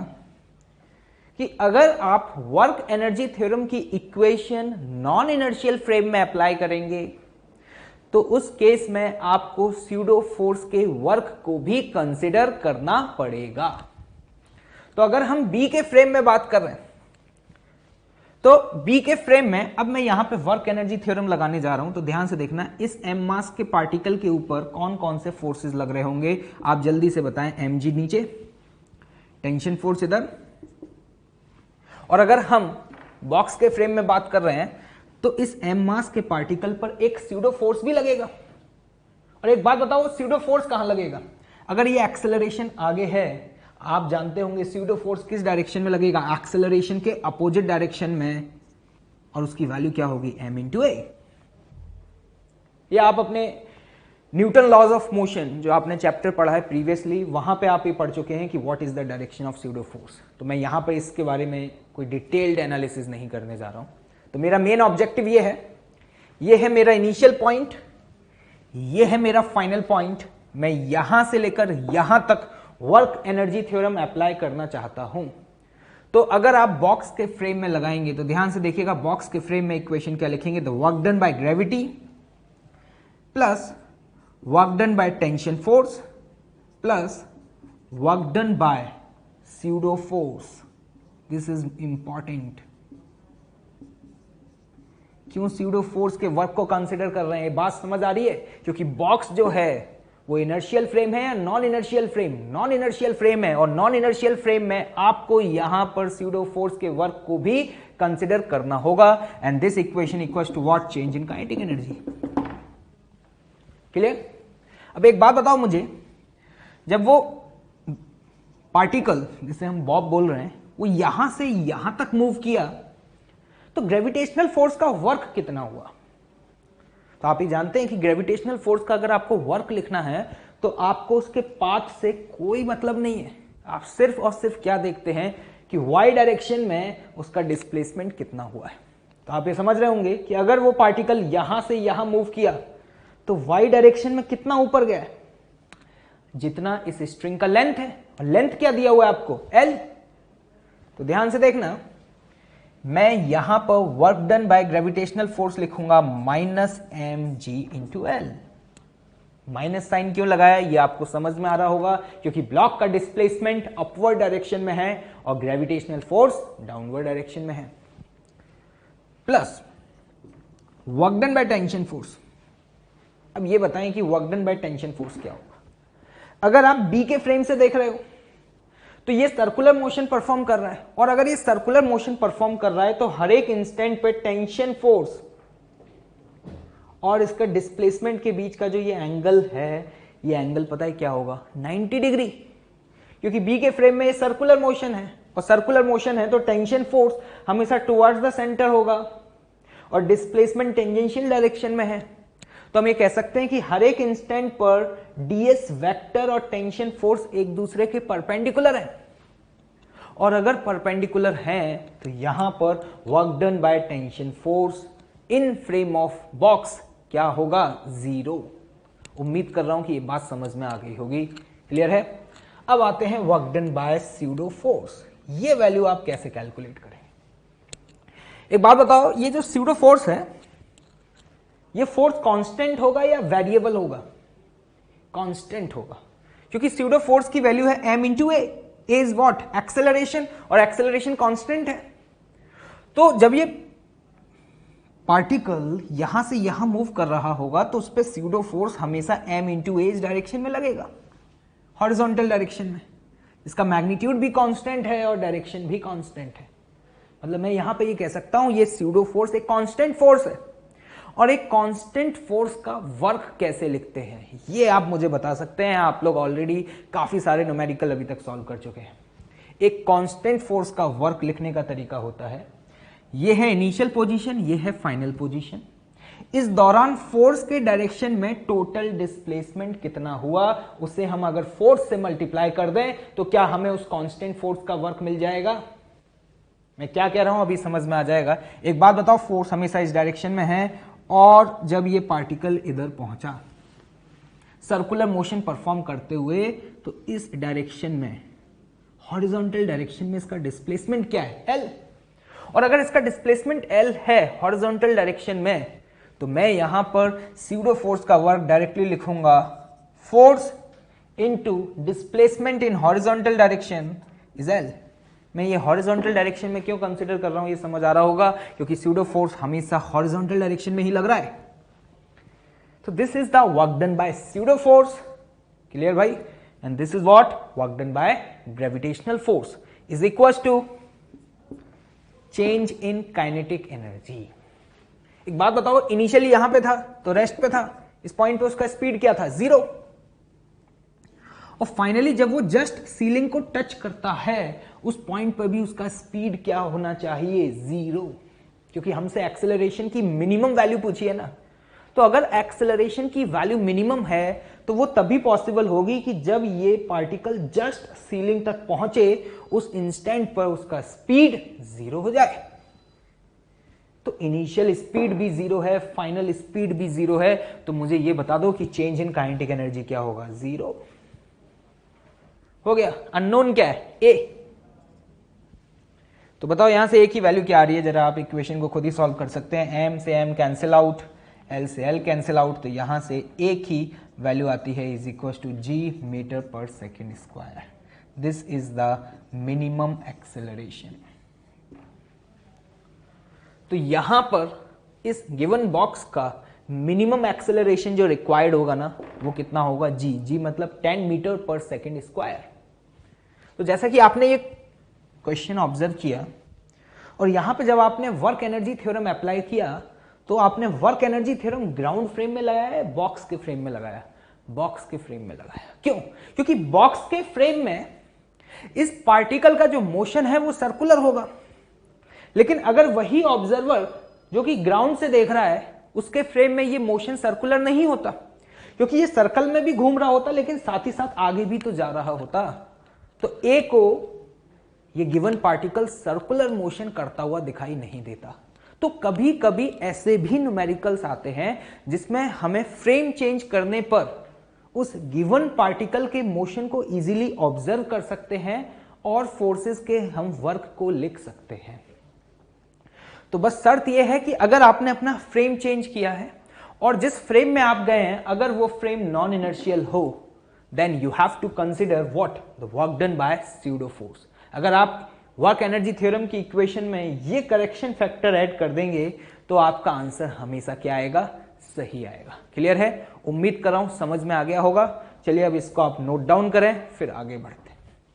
कि अगर आप वर्क एनर्जी थ्योरम की इक्वेशन नॉन इनर्शियल फ्रेम में अप्लाई करेंगे तो उस केस में आपको स्यूडो फोर्स के वर्क को भी कंसिडर करना पड़ेगा। तो अगर हम बी के फ्रेम में बात कर रहे हैं, तो बी के फ्रेम में अब मैं यहां पे वर्क एनर्जी थ्योरम लगाने जा रहा हूं। तो ध्यान से देखना, इस एम मास के पार्टिकल के ऊपर कौन कौन से फोर्सेस लग रहे होंगे? आप जल्दी से बताएं। एम जी नीचे, टेंशन फोर्स इधर, और अगर हम बॉक्स के फ्रेम में बात कर रहे हैं तो इस एम मास के पार्टिकल पर एक स्यूडो फोर्स भी लगेगा। और एक बात बताओ, स्यूडो फोर्स कहां लगेगा? अगर ये एक्सेलरेशन आगे है, आप जानते होंगे स्यूडो फोर्स किस डायरेक्शन में लगेगा? एक्सेलरेशन के अपोजिट डायरेक्शन में, और उसकी वैल्यू क्या होगी? m इंटू ए। या आप अपने न्यूटन लॉज ऑफ मोशन जो आपने चैप्टर पढ़ा है प्रीवियसली, वहां पे आप ये पढ़ चुके हैं कि what is the direction of pseudo force. तो मैं यहां पर इसके बारे में कोई डिटेल्ड एनालिसिस नहीं करने जा रहा हूं। तो मेरा मेन ऑब्जेक्टिव ये है मेरा इनिशियल पॉइंट, ये है मेरा फाइनल पॉइंट। मैं यहां से लेकर यहां तक वर्क एनर्जी थ्योरम अप्लाई करना चाहता हूं। तो अगर आप बॉक्स के फ्रेम में लगाएंगे तो ध्यान से देखिएगा, बॉक्स के फ्रेम में इक्वेशन क्या लिखेंगे? The work done by gravity plus work done by tension force plus work done by pseudo force. This is important. क्यों स्यूडो फोर्स के वर्क को कंसिडर कर रहे हैं, बात समझ आ रही है? क्योंकि बॉक्स जो है वो इनर्शियल फ्रेम है या non inertial frame? Non inertial frame है, और नॉन इनर्शियल फ्रेम में आपको यहां पर स्यूडो फोर्स के वर्क को भी कंसिडर करना होगा। And this equation equals to what? Change in kinetic energy. Clear? अब एक बात बताओ मुझे, जब वो पार्टिकल जिसे हम बॉब बोल रहे हैं वो यहां से यहां तक मूव किया तो ग्रेविटेशनल फोर्स का वर्क कितना हुआ? तो आप ही जानते हैं कि ग्रेविटेशनल फोर्स का अगर आपको वर्क लिखना है तो आपको उसके पाथ से कोई मतलब नहीं है। आप सिर्फ और सिर्फ क्या देखते हैं कि वाई डायरेक्शन में उसका डिस्प्लेसमेंट कितना हुआ है। तो आप ये समझ रहे होंगे कि अगर वो पार्टिकल यहां से यहां मूव किया तो वाई डायरेक्शन में कितना ऊपर गया है? जितना इस स्ट्रिंग का लेंथ है। और लेंथ क्या दिया हुआ है आपको? L। तो ध्यान से देखना, मैं यहां पर work done by gravitational force लिखूंगा minus m g into l. Minus sign क्यों लगाया ये आपको समझ में आ रहा होगा, क्योंकि ब्लॉक का डिस्प्लेसमेंट अपवर्ड डायरेक्शन में है और ग्रेविटेशनल फोर्स डाउनवर्ड डायरेक्शन में है। Plus work done by tension force. अब ये बताएं कि work done by tension force क्या होगा। अगर आप बी के फ्रेम से देख रहे हो तो ये सर्कुलर मोशन परफॉर्म कर रहा है, और अगर ये सर्कुलर मोशन परफॉर्म कर रहा है तो हर एक इंस्टेंट पे टेंशन फोर्स और इसका डिस्प्लेसमेंट के बीच का जो ये एंगल है, ये एंगल पता है क्या होगा? 90 डिग्री। क्योंकि बी के फ्रेम में ये सर्कुलर मोशन है, और सर्कुलर मोशन है तो टेंशन फोर्स हमेशा टुवर्ड्स द सेंटर होगा और डिस्प्लेसमेंट टेंजेंशियल डायरेक्शन में है। तो हम ये कह सकते हैं कि हर एक इंस्टेंट पर ds वेक्टर और टेंशन फोर्स एक दूसरे के परपेंडिकुलर है, और अगर परपेंडिकुलर हैं तो यहां पर work done by tension force in frame of box क्या होगा? 0। उम्मीद कर रहा हूं कि ये बात समझ में आ गई होगी। क्लियर है? अब आते हैं work done by pseudo force. ये वैल्यू आप कैसे कैलकुलेट करें? एक बात बताओ, ये जो स्यूडो फोर्स है ये फोर्स कांस्टेंट होगा या वेरिएबल होगा? कांस्टेंट होगा, क्योंकि स्यूडो फोर्स की वैल्यू है m into A. A is what? Acceleration, और एक्सेलरेशन कांस्टेंट है। तो जब ये पार्टिकल यहां से यहां मूव कर रहा होगा तो उस पर स्यूडो फोर्स हमेशा m इंटू ए डायरेक्शन में लगेगा, हॉरिजॉन्टल डायरेक्शन में। इसका मैग्नीट्यूड भी कांस्टेंट है और डायरेक्शन भी कांस्टेंट है। मतलब मैं यहां पे ये कह सकता हूं ये स्यूडो फोर्स एक कांस्टेंट फोर्स है। और एक कांस्टेंट फोर्स का वर्क कैसे लिखते हैं ये आप मुझे बता सकते हैं? आप लोग ऑलरेडी काफी सारे न्यूमेरिकल अभी तक सॉल्व कर चुके हैं। एक कांस्टेंट फोर्स का वर्क लिखने का तरीका होता है, ये है इनिशियल पोजीशन, ये है फाइनल पोजीशन। इस दौरान फोर्स के डायरेक्शन में टोटल डिस्प्लेसमेंट कितना हुआ, उसे हम अगर फोर्स से मल्टीप्लाई कर दें तो क्या हमें उस कांस्टेंट फोर्स का वर्क मिल जाएगा? मैं क्या कह रहा हूं अभी समझ में आ जाएगा। एक बात बताओ, फोर्स हमेशा इस डायरेक्शन में है, और जब ये पार्टिकल इधर पहुंचा सर्कुलर मोशन परफॉर्म करते हुए तो इस डायरेक्शन में, हॉरिजॉन्टल डायरेक्शन में इसका डिस्प्लेसमेंट क्या है? L। और अगर इसका डिस्प्लेसमेंट L है हॉरिजॉन्टल डायरेक्शन में, तो मैं यहां पर स्यूडो फोर्स का वर्क डायरेक्टली लिखूंगा, force into displacement in horizontal direction is L। मैं ये हॉरिजॉन्टल डायरेक्शन में क्यों कंसीडर कर रहा हूं ये समझ आ रहा होगा, क्योंकि स्यूडो फोर्स हमेशा हॉरिजॉन्टल डायरेक्शन में ही लग रहा है। तो this is the work done by pseudo force. Clear भाई? And this is what? Work done by gravitational force is equal to change in kinetic energy. एक बात बताओ, इनिशियली यहां पे था तो रेस्ट पे था, इस पॉइंट पे उसका स्पीड क्या था? 0। और फाइनली जब वो जस्ट सीलिंग को टच करता है उस पॉइंट पर भी उसका स्पीड क्या होना चाहिए? 0, क्योंकि हमसे एक्सेलरेशन की मिनिमम वैल्यू पूछी है ना। तो अगर एक्सेलरेशन की वैल्यू मिनिमम है तो वो तभी पॉसिबल होगी कि जब ये पार्टिकल जस्ट सीलिंग तक पहुंचे, उस इंस्टेंट पर उसका स्पीड 0 हो जाए। तो इनिशियल स्पीड भी 0 है, फाइनल स्पीड भी 0 है, तो मुझे ये बता दो कि चेंज इन काइनेटिक एनर्जी क्या होगा? 0 हो गया। अननोन क्या है? ए। तो बताओ यहां से ए की वैल्यू क्या आ रही है, जरा आप इक्वेशन को खुद ही सॉल्व कर सकते हैं। एम से एम कैंसिल आउट, एल से एल कैंसिल आउट, तो यहां से ए की वैल्यू आती है is equal to g metre per second square. This is the minimum acceleration. तो यहां पर इस गिवन बॉक्स का मिनिमम एक्सेलरेशन जो रिक्वायर्ड होगा ना वो कितना होगा, जी। जी मतलब 10 मीटर पर सेकेंड स्क्वायर। तो जैसा कि आपने ये क्वेश्चन ऑब्जर्व किया और यहां पे जब आपने वर्क एनर्जी थ्योरम अप्लाई किया तो आपने work energy theorem ground frame में लगाया है, बॉक्स के फ्रेम में लगाया? बॉक्स के फ्रेम में लगाया। क्यों? क्योंकि बॉक्स के फ्रेम में इस पार्टिकल का जो मोशन है वो सर्कुलर होगा, लेकिन अगर वही ऑब्जर्वर जो कि ग्राउंड से देख रहा है उसके फ्रेम में ये मोशन सर्कुलर नहीं होता, क्योंकि ये सर्कल में भी घूम रहा होता लेकिन साथ ही साथ आगे भी तो जा रहा होता। तो ए को ये गिवन पार्टिकल सर्कुलर मोशन करता हुआ दिखाई नहीं देता। तो कभी कभी ऐसे भी न्यूमेरिकल्स आते हैं जिसमें हमें फ्रेम चेंज करने पर उस गिवन पार्टिकल के मोशन को इजीली ऑब्जर्व कर सकते हैं और फोर्सेस के हम वर्क को लिख सकते हैं। तो बस शर्त यह है कि अगर आपने अपना फ्रेम चेंज किया है और जिस फ्रेम में आप गए हैं अगर वो फ्रेम नॉन इनर्शियल हो, then you have to consider what, the work done by pseudo force. अगर आप वर्क एनर्जी थ्योरम की इक्वेशन में ये करेक्शन फैक्टर ऐड कर देंगे तो आपका आंसर हमेशा क्या आएगा, सही आएगा। क्लियर है? उम्मीद कर रहा हूं समझ में आ गया होगा। चलिए अब इसको आप नोट डाउन करें, फिर आगे बढ़ते हैं।